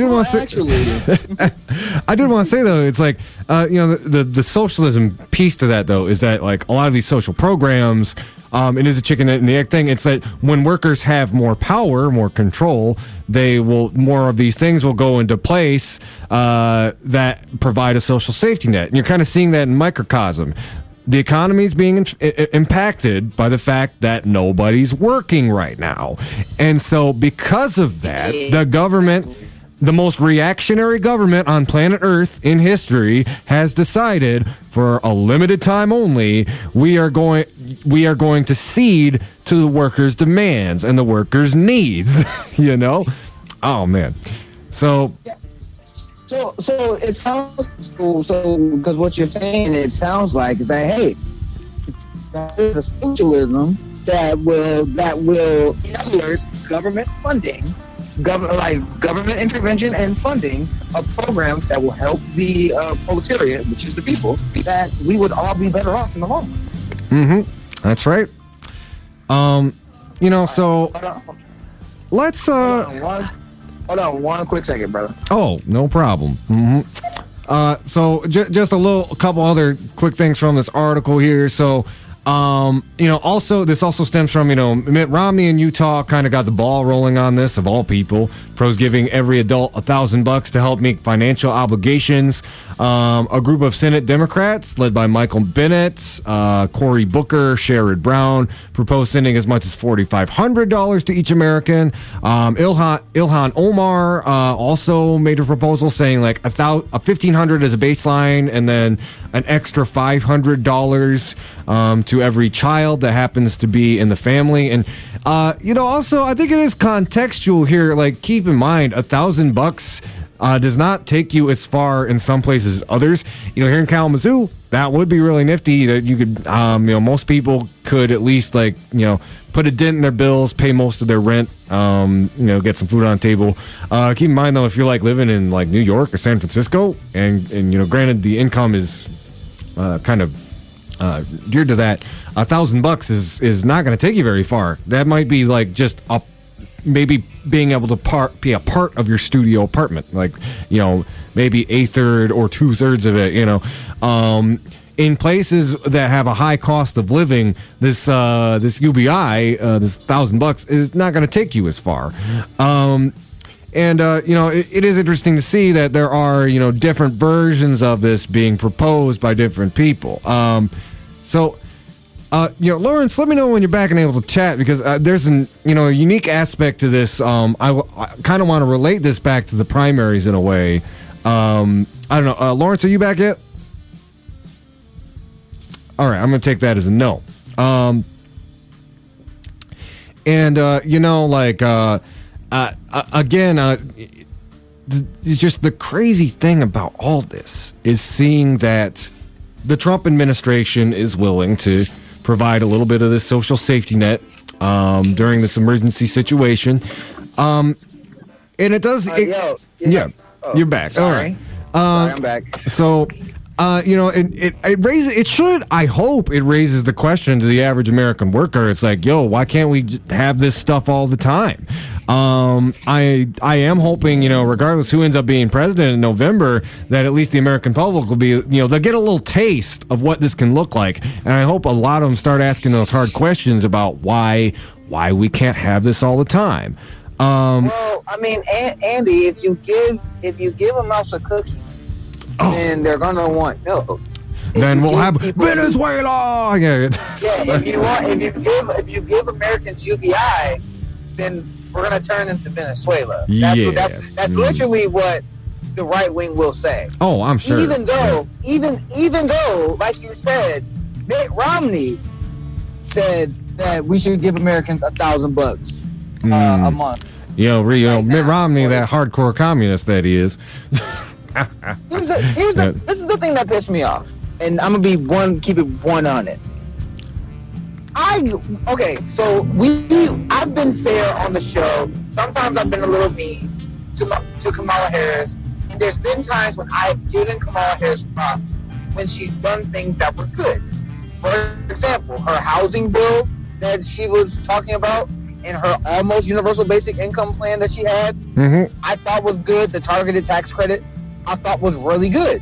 did want to say though, it's the socialism piece to that though is that a lot of these social programs. It is a chicken and the egg thing. It's that when workers have more power, more control, more of these things will go into place that provide a social safety net. And you're kind of seeing that in microcosm. The economy is being impacted by the fact that nobody's working right now. And so because of that, the government, the most reactionary government on planet Earth in history, has decided for a limited time only, we are going to cede to the workers' demands and the workers' needs. Oh man. So it sounds so because what you're saying, it sounds like is that hey, That is a socialism that will, in other words, government funding, government intervention and funding of programs that will help the proletariat, which is the people, that we would all be better off in the long run. That's right. So let's hold on one quick second, brother. Oh, no problem. So just a couple other quick things from this article here. So, this also stems from, Mitt Romney in Utah kind of got the ball rolling on this, of all people. Pros giving every adult $1,000 to help meet financial obligations. A group of Senate Democrats led by Michael Bennet, Cory Booker, Sherrod Brown proposed sending as much as $4,500 to each American. Ilhan Omar also made a proposal saying like $1,500 as a baseline, and then an extra $500 to every child that happens to be in the family. And also I think it is contextual here. Like, keep in mind, $1,000 does not take you as far in some places as others. Here in Kalamazoo, that would be really nifty. That you could, most people could at least put a dent in their bills, pay most of their rent, get some food on the table. Keep in mind though, if you're living in New York or San Francisco, and granted the income is kind of geared to that, $1,000 is not going to take you very far. That might be just maybe being able to be a part of your studio apartment, maybe a third or 2/3 of it. In places that have a high cost of living, this UBI, this $1,000 is not going to take you as far. It is interesting to see that there are, different versions of this being proposed by different people. Lawrence, let me know when you're back and able to chat, because there's a unique aspect to this. I kind of want to relate this back to the primaries in a way. I don't know. Lawrence, are you back yet? All right, I'm going to take that as a no. It's just the crazy thing about all this is seeing that the Trump administration is willing to provide a little bit of this social safety net during this emergency situation. And it does... you're back. Sorry. All right. Sorry, I'm back. So... it raises. It should. I hope it raises the question to the average American worker. It's like, why can't we just have this stuff all the time? I am hoping, regardless who ends up being president in November, that at least the American public will be, they'll get a little taste of what this can look like. And I hope a lot of them start asking those hard questions about why we can't have this all the time. Well, I mean, Andy, if you give a mouse a cookie, then they're gonna want milk. Then we'll have Venezuela. If you give Americans UBI, then we're gonna turn them to Venezuela. That's literally what the right wing will say. Oh, I'm sure. Even though, like you said, Mitt Romney said that we should give Americans $1,000 a month. Mitt Romney, that hardcore communist that he is. This is the thing that pissed me off, and I'm gonna keep it one on it. So I've been fair on the show. Sometimes I've been a little mean to Kamala Harris, and there's been times when I've given Kamala Harris props when she's done things that were good. For example, her housing bill that she was talking about, and her almost universal basic income plan that she had, I thought was good. The targeted tax credit, I thought was really good.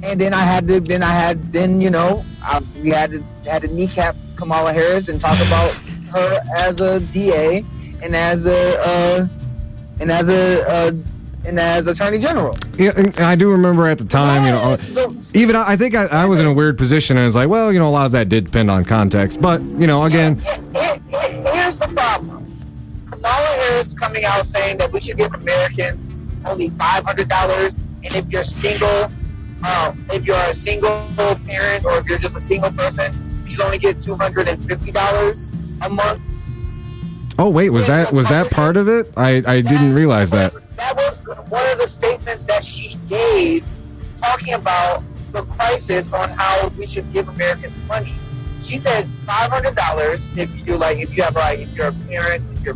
And then we had to kneecap Kamala Harris and talk about her as a DA and as Attorney General. Yeah, and I do remember at the time, I think I was in a weird position, and I was like, well, a lot of that did depend on context. But again, here's the problem: Kamala Harris coming out saying that we should give Americans only $500, and if you're single, if you're a single parent, or if you're just a single person, you should only get $250 a month. Oh wait, was that part of it? I didn't realize that. That was one of the statements that she gave, talking about the crisis on how we should give Americans money. she said $500 if you do if you have if you're a parent, if you're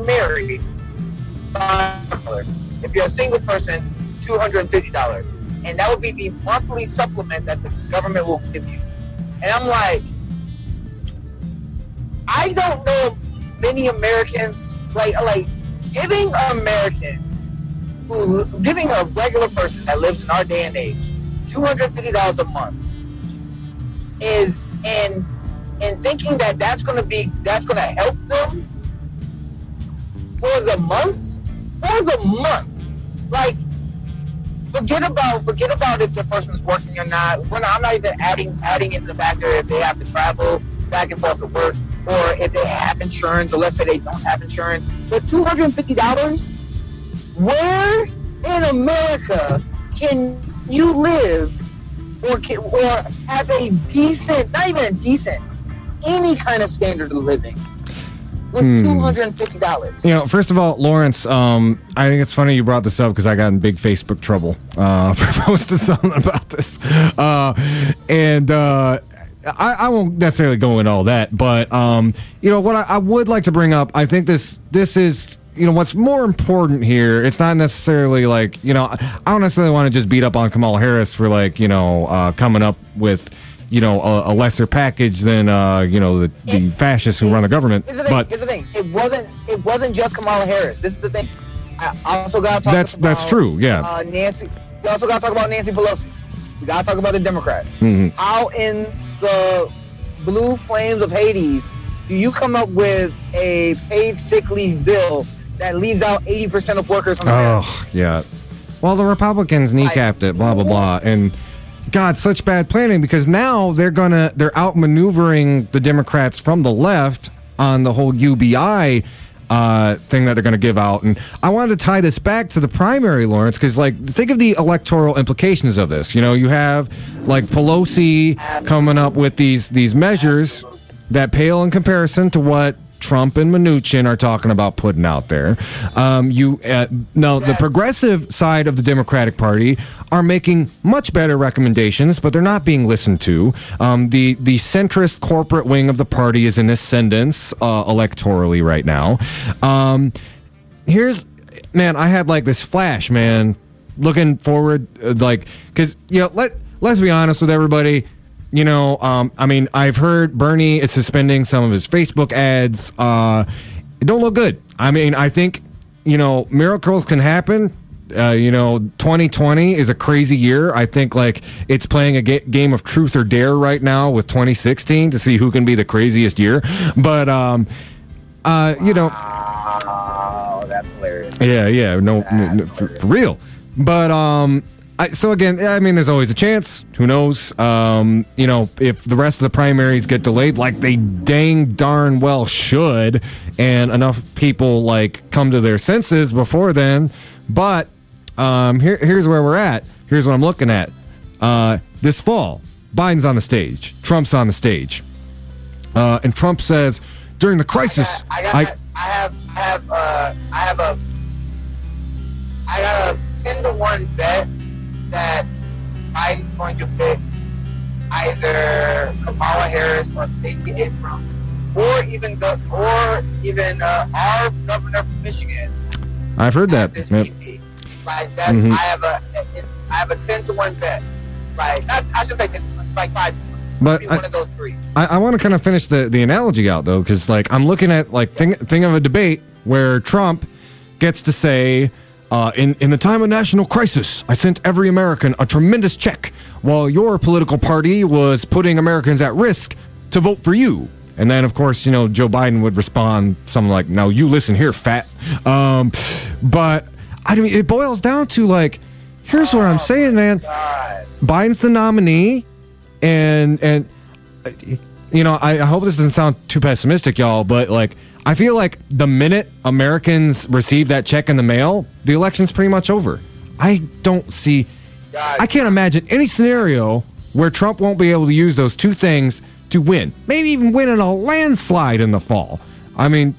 married, $500. If you're a single person, $250, and that would be the monthly supplement that the government will give you. And I'm like, I don't know many Americans giving a regular person that lives in our day and age $250 a month is and thinking that's going to help them for the month. Like, forget about if the person's working or not. I'm not even adding in the factor if they have to travel back and forth to work, or if they have insurance, or let's say they don't have insurance. But $250, where in America can you live or have a decent, not even a decent, any kind of standard of living with $250? You know, first of all, Lawrence, I think it's funny you brought this up because I got in big Facebook trouble for posting something about this. I won't necessarily go into all that, but you know what I would like to bring up. I think this is, you know, what's more important here. It's not necessarily like, you know, I don't necessarily want to just beat up on Kamala Harris for like, you know, coming up with, you know, a lesser package than you know, the fascists who run the government. Here's the thing. It wasn't just Kamala Harris. This is the thing. I also got to talk about. That's true. Yeah. Nancy. We also got to talk about Nancy Pelosi. We got to talk about the Democrats. Mm-hmm. How in the blue flames of Hades do you come up with a paid sick leave bill that leaves out 80% of workers on the Oh, yeah. Well, the Republicans kneecapped it, blah, blah, blah. And God, such bad planning, because now they're outmaneuvering the Democrats from the left on the whole UBI thing that they're going to give out. And I wanted to tie this back to the primary, Lawrence, because, like, think of the electoral implications of this. You know, you have, like, Pelosi coming up with these measures that pale in comparison to what Trump and Mnuchin are talking about putting out there. Now, the progressive side of the Democratic Party are making much better recommendations, but they're not being listened to. The centrist corporate wing of the party is in ascendance electorally right now. I had like this flash, man, looking forward, because, you know, let's be honest with everybody. You know, I mean, I've heard Bernie is suspending some of his Facebook ads. It don't look good. I mean, I think, you know, miracles can happen. You know, 2020 is a crazy year. I think, like, it's playing a game of truth or dare right now with 2016 to see who can be the craziest year. But, you know. Oh, that's hilarious. Yeah, no, for real. But, so again, I mean, there's always a chance. Who knows? You know, if the rest of the primaries get delayed, like they dang darn well should, and enough people like come to their senses before then. But here's where we're at. Here's what I'm looking at. This fall, Biden's on the stage. Trump's on the stage, and Trump says during the crisis, I got a 10-to-1 bet that Biden's going to pick either Kamala Harris or Stacey Abrams, or even our governor from Michigan. I've heard that. Yep. Like that, Mm-hmm. I have a 10-to-1 bet. Like, I should say 10. It's like 5. But one of those three. I want to kind of finish the analogy out though, because like I'm looking at like think of a debate where Trump gets to say, in the time of national crisis, I sent every American a tremendous check while your political party was putting Americans at risk to vote for you. And then, of course, you know, Joe Biden would respond something like, now you listen here, fat. But, I mean, it boils down to, like, here's what I'm saying, man. God. Biden's the nominee, and you know, I hope this doesn't sound too pessimistic, y'all, but, like, I feel like the minute Americans receive that check in the mail, the election's pretty much over. I can't imagine any scenario where Trump won't be able to use those two things to win. Maybe even win in a landslide in the fall. I mean,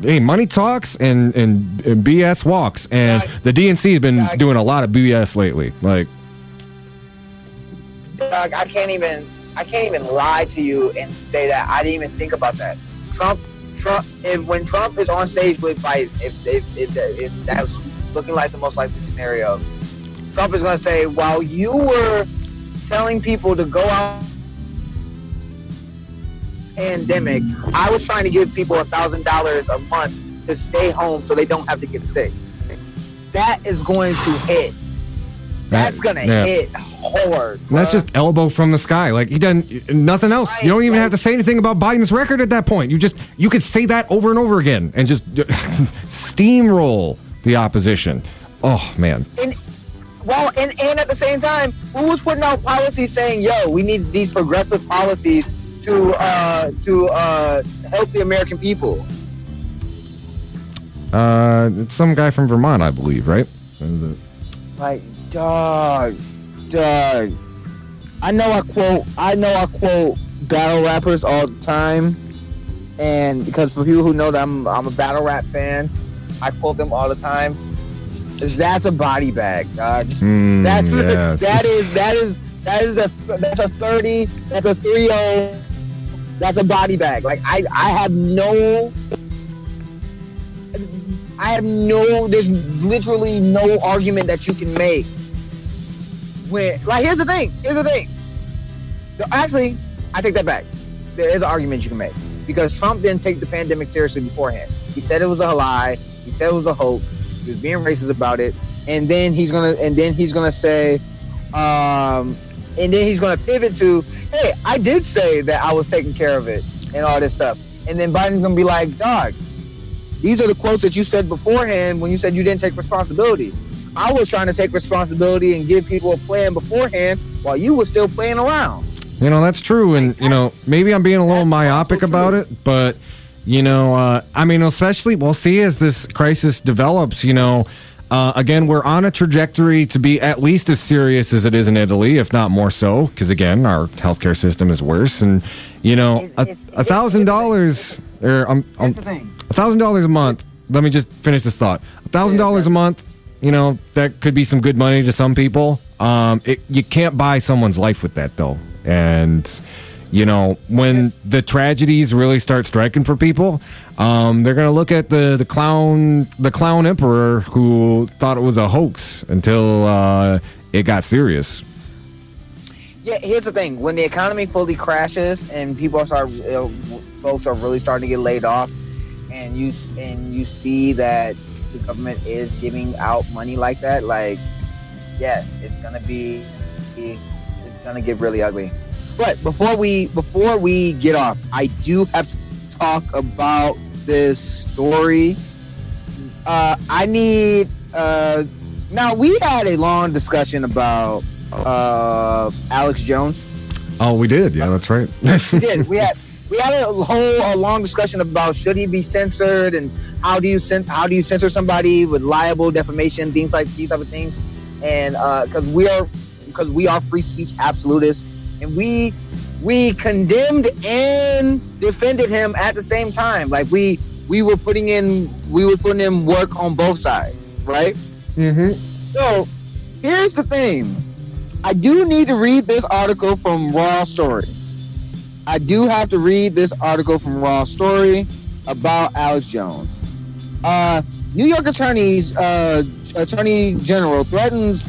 hey, money talks and BS walks, and the DNC has been doing a lot of BS lately. Like, Doug, I can't even I can't even lie to you and say that I didn't even think about that. Trump, when Trump is on stage with Biden, if that's looking like the most likely scenario, Trump is going to say, while you were telling people to go out pandemic, I was trying to give people $1,000 a month to stay home so they don't have to get sick. That is going to hit. That's going to hit hard. That's just elbow from the sky. Like, he doesn't, nothing else. Right, you don't even have to say anything about Biden's record at that point. You could say that over and over again and just steamroll the opposition. Oh, man. And at the same time, who was putting out policies saying, yo, we need these progressive policies to help the American people? It's some guy from Vermont, I believe, right? Like, dog. I know I quote battle rappers all the time, and because for people who know that I'm a battle rap fan, I quote them all the time. That's a body bag, dog. That's a 30. That's a 3-0. That's a body bag. Like I have no. There's literally no argument that you can make. Here's the thing. Actually, I take that back. There is an argument you can make because Trump didn't take the pandemic seriously beforehand. He said it was a lie. He said it was a hoax. He was being racist about it, and then he's gonna say, and then he's gonna pivot to, hey, I did say that I was taking care of it and all this stuff, and then Biden's gonna be like, dog, these are the quotes that you said beforehand when you said you didn't take responsibility. I was trying to take responsibility and give people a plan beforehand while you were still playing around. That's true, and maybe I'm being a little myopic about it, but especially we'll see as this crisis develops. Again, we're on a trajectory to be at least as serious as it is in Italy, if not more so, because again, our healthcare system is worse, and $1,000 or $1,000 a month. Let me just finish this thought. $1,000 a month. That could be some good money to some people. You can't buy someone's life with that, though. And, when the tragedies really start striking for people, they're going to look at the clown emperor who thought it was a hoax until it got serious. Yeah, here's the thing. When the economy fully crashes and folks are really starting to get laid off, and you see that the government is giving out money like that, it's gonna get really ugly. But before we get off, I do have to talk about this story. Now we had a long discussion about Alex Jones. Oh, we did. Yeah, that's right. We did. We had a long discussion about should he be censored and how do you censor somebody with libel, defamation, these type of things, and because we are free speech absolutists, and we condemned and defended him at the same time. Like we were putting in work on both sides, right? Mm-hmm. So here's the thing. I do need to read this article from Raw Story. I do have to read this article from Raw Story about Alex Jones. New York Attorney General threatens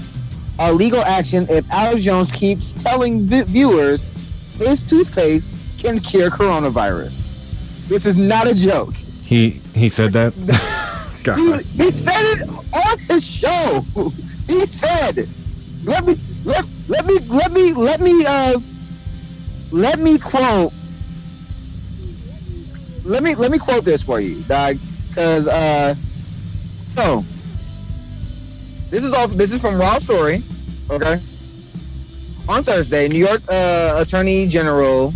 legal action if Alex Jones keeps telling viewers his toothpaste can cure coronavirus. This is not a joke. He said that? God. He said it on his show. He said, let me quote this for you, dog, because so this is from Raw Story, okay? On Thursday, New York Attorney General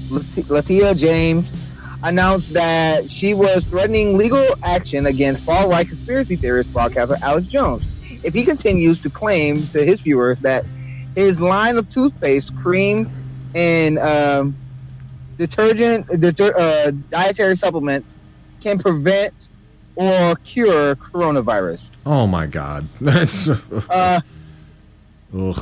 Letitia James announced that she was threatening legal action against far-right conspiracy theorist broadcaster Alex Jones if he continues to claim to his viewers that his line of toothpaste, creamed and dietary supplements can prevent or cure coronavirus. Oh my God. That's In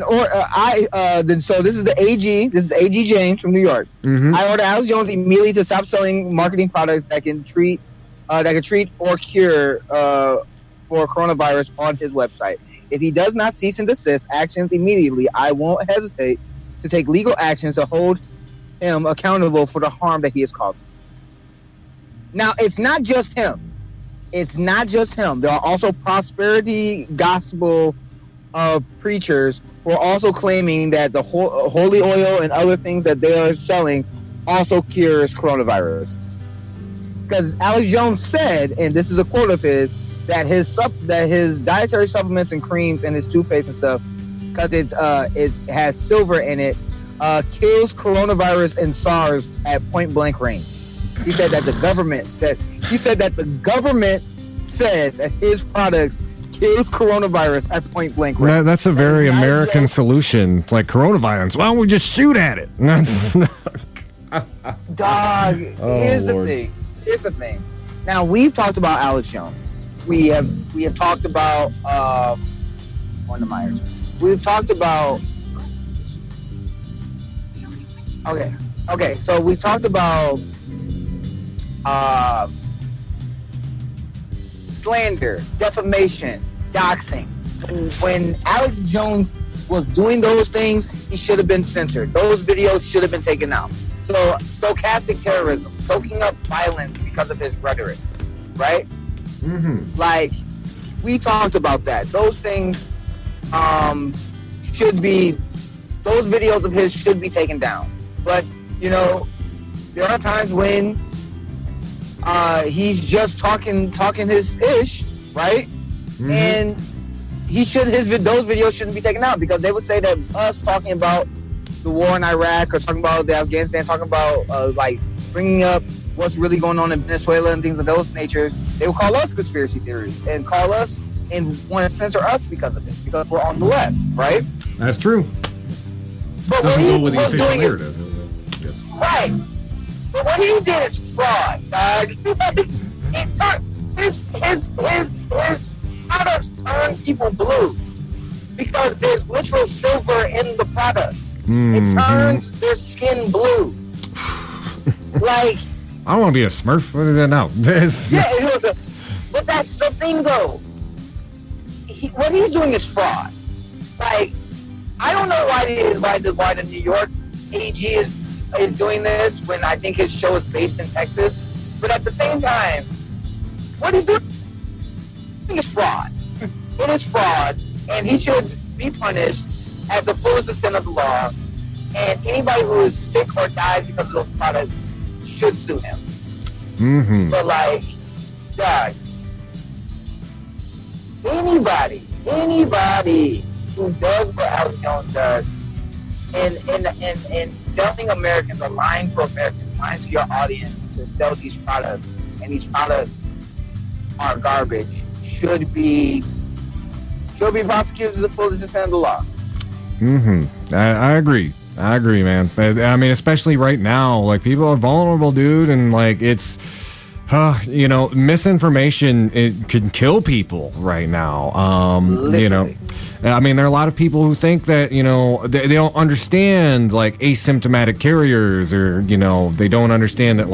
order, so this is the AG. This is AG James from New York. Mm-hmm. I order Alex Jones immediately to stop selling marketing products that can treat or cure for coronavirus on his website. If he does not cease and desist actions immediately, I won't hesitate to take legal actions to hold him accountable for the harm that he has caused. Now, it's not just him. There are also prosperity gospel preachers who are also claiming that the holy oil and other things that they are selling also cures coronavirus. Because Alex Jones said, and this is a quote of his, that his dietary supplements and creams and his toothpaste and stuff, because it has silver in it, kills coronavirus and SARS at point blank range. He said that the government said that his products kills coronavirus at point blank range. That's a very American solution. It's like coronavirus. Why don't we just shoot at it? Dog, here's the thing. Now, we've talked about Alex Jones. We have talked about Wanda Myers. We've talked about so we talked about slander, defamation, doxing. When Alex Jones was doing those things, he should have been censored. Those videos should have been taken out. So stochastic terrorism, stoking up violence because of his rhetoric, right? Mm-hmm. Like, we talked about that. Those things those videos of his should be taken down. But, there are times when he's just talking his ish, right? Mm-hmm. And those videos shouldn't be taken out, because they would say that us talking about the war in Iraq or talking about the Afghanistan, talking about bringing up what's really going on in Venezuela and things of those natures, they would call us conspiracy theories and call us and want to censor us because of it, because we're on the left, right? That's true. But doesn't go with the official narrative. Right. But what he did is fraud, dog. His products turn people blue because there's literal silver in the product. Mm-hmm. It turns their skin blue. Like, I don't want to be a Smurf. What is that now? But that's the thing, though. What he's doing is fraud. Like, I don't know why the New York AG is doing this when I think his show is based in Texas. But at the same time, what he's doing is fraud. It is fraud, and he should be punished at the fullest extent of the law. And anybody who is sick or dies because of those products should sue him. Mm-hmm. But God, anybody who does what Alex Jones does, and selling Americans, or lying to Americans, lying to your audience to sell these products, and these products are garbage, should be prosecuted to the fullest extent of the law. Mm-hmm. I agree, man. But, I mean, especially right now, like, people are vulnerable, dude, and it's misinformation, it can kill people right now. I mean, there are a lot of people who think that, they don't understand, asymptomatic carriers, or, they don't understand that,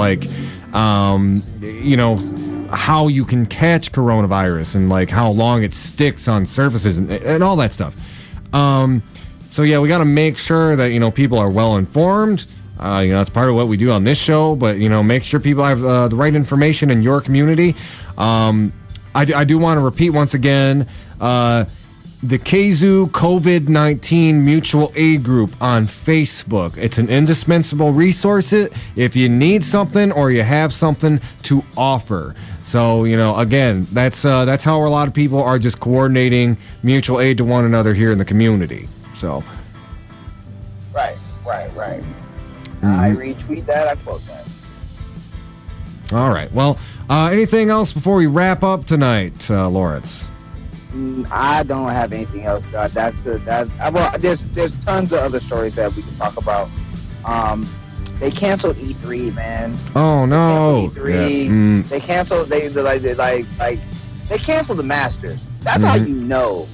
how you can catch coronavirus, and, how long it sticks on surfaces, and all that stuff. So, yeah, we got to make sure that, people are well informed. It's part of what we do on this show, but, make sure people have the right information in your community. I do want to repeat once again, the Kalamazoo COVID-19 Mutual Aid Group on Facebook. It's an indispensable resource if you need something or you have something to offer. So, again, that's how a lot of people are just coordinating mutual aid to one another here in the community. So. Right. Mm-hmm. I retweet that. I quote that. All right. Well, anything else before we wrap up tonight, Lawrence? I don't have anything else, God. There's tons of other stories that we can talk about. They canceled E3, man. Oh no! They canceled E3. Yeah. They canceled. They they canceled the Masters. That's how you know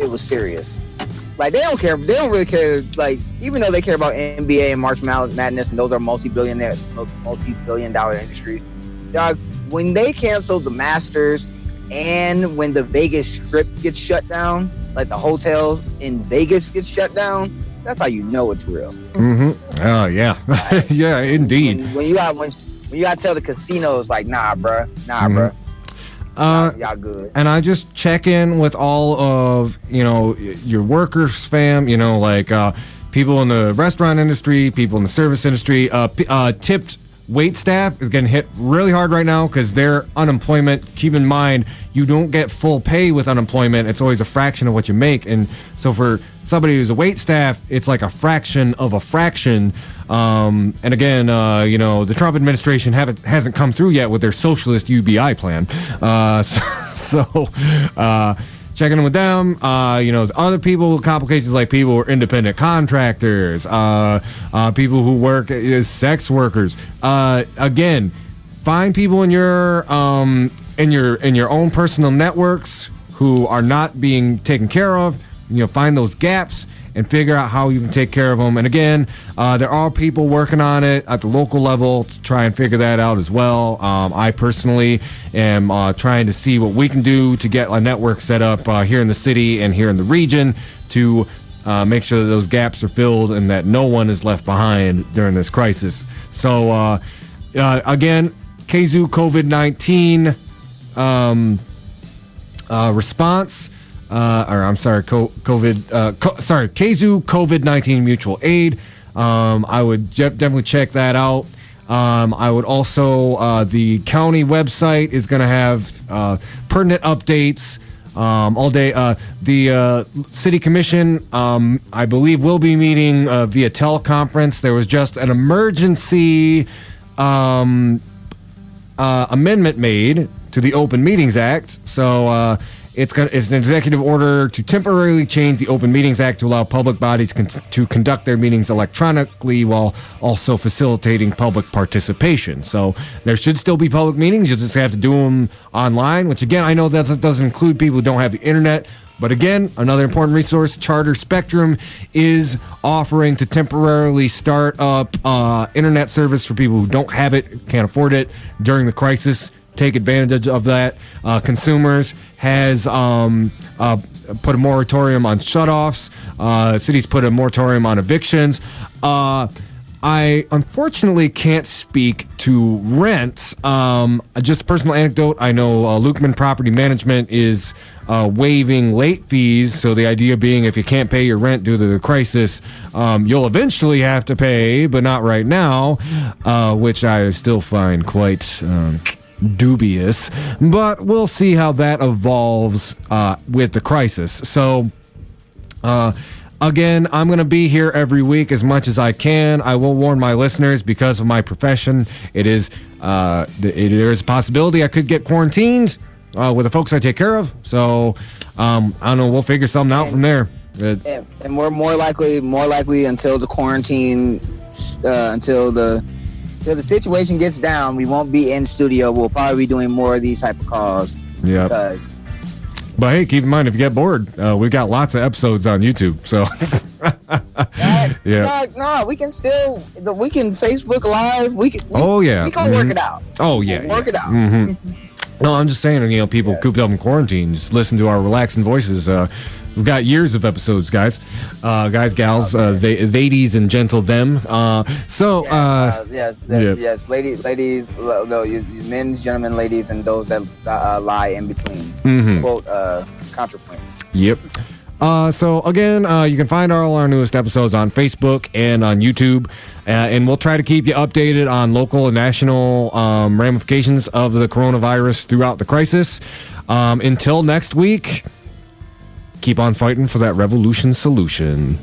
it was serious. Like, they don't care. They don't really care. Like, even though they care about NBA and March Madness, and those are multi-billion dollar industries, dog, when they canceled the Masters and when the Vegas Strip gets shut down, like the hotels in Vegas get shut down, that's how you know it's real. Oh, yeah. Yeah, indeed. When you gotta tell the casinos, like, nah, bruh. Y'all good. And I just check in with all of, your workers, fam, like people in the restaurant industry, people in the service industry, tipped wait staff is getting hit really hard right now because their unemployment, keep in mind, you don't get full pay with unemployment. It's always a fraction of what you make. And so for somebody who's a wait staff, it's like a fraction of a fraction. And again, the Trump administration hasn't come through yet with their socialist UBI plan. Checking in with them, other people with complications, like people who are independent contractors, people who work as sex workers. Again, find people in your own personal networks who are not being taken care of. Find those gaps and figure out how you can take care of them. And again, there are people working on it at the local level to try and figure that out as well. I personally am trying to see what we can do to get a network set up here in the city and here in the region to make sure that those gaps are filled and that no one is left behind during this crisis. So, again, Kalamazoo COVID-19 response. Kalamazoo COVID-19 mutual aid. I would definitely check that out. I would also, the county website is going to have pertinent updates all day. The city commission, I believe, will be meeting via teleconference. There was just an emergency amendment made to the Open Meetings Act. So, it's an executive order to temporarily change the Open Meetings Act to allow public bodies to conduct their meetings electronically while also facilitating public participation. So there should still be public meetings. You just have to do them online, which, again, I know that doesn't include people who don't have the internet. But again, another important resource, Charter Spectrum is offering to temporarily start up internet service for people who don't have it, can't afford it during the crisis. Take advantage of that. Consumers has put a moratorium on shutoffs. Cities put a moratorium on evictions. I unfortunately can't speak to rent. Just a personal anecdote. I know Lukeman Property Management is waiving late fees. So the idea being, if you can't pay your rent due to the crisis, you'll eventually have to pay, but not right now, which I still find quite dubious, but we'll see how that evolves with the crisis. So again, I'm going to be here every week as much as I can. I will warn my listeners, because of my profession, there is a possibility I could get quarantined with the folks I take care of. So I don't know, we'll figure something out from there. And we're more likely until the quarantine, until the situation gets down, we won't be in studio. We'll probably be doing more of these type of calls. Yeah. But hey, keep in mind, if you get bored, we've got lots of episodes on YouTube. So we can Facebook Live. We can work it out. Oh yeah. Work it out. Mm-hmm. No, I'm just saying, people cooped up in quarantine, just listen to our relaxing voices. We've got years of episodes, guys, gals, ladies and gentle them. Yes, ladies, no, men, gentlemen, ladies, and those that lie in between. Mm-hmm. Quote, contrapoint. Yep. So again, you can find all our newest episodes on Facebook and on YouTube, and we'll try to keep you updated on local and national ramifications of the coronavirus throughout the crisis. Until next week, keep on fighting for that revolution solution.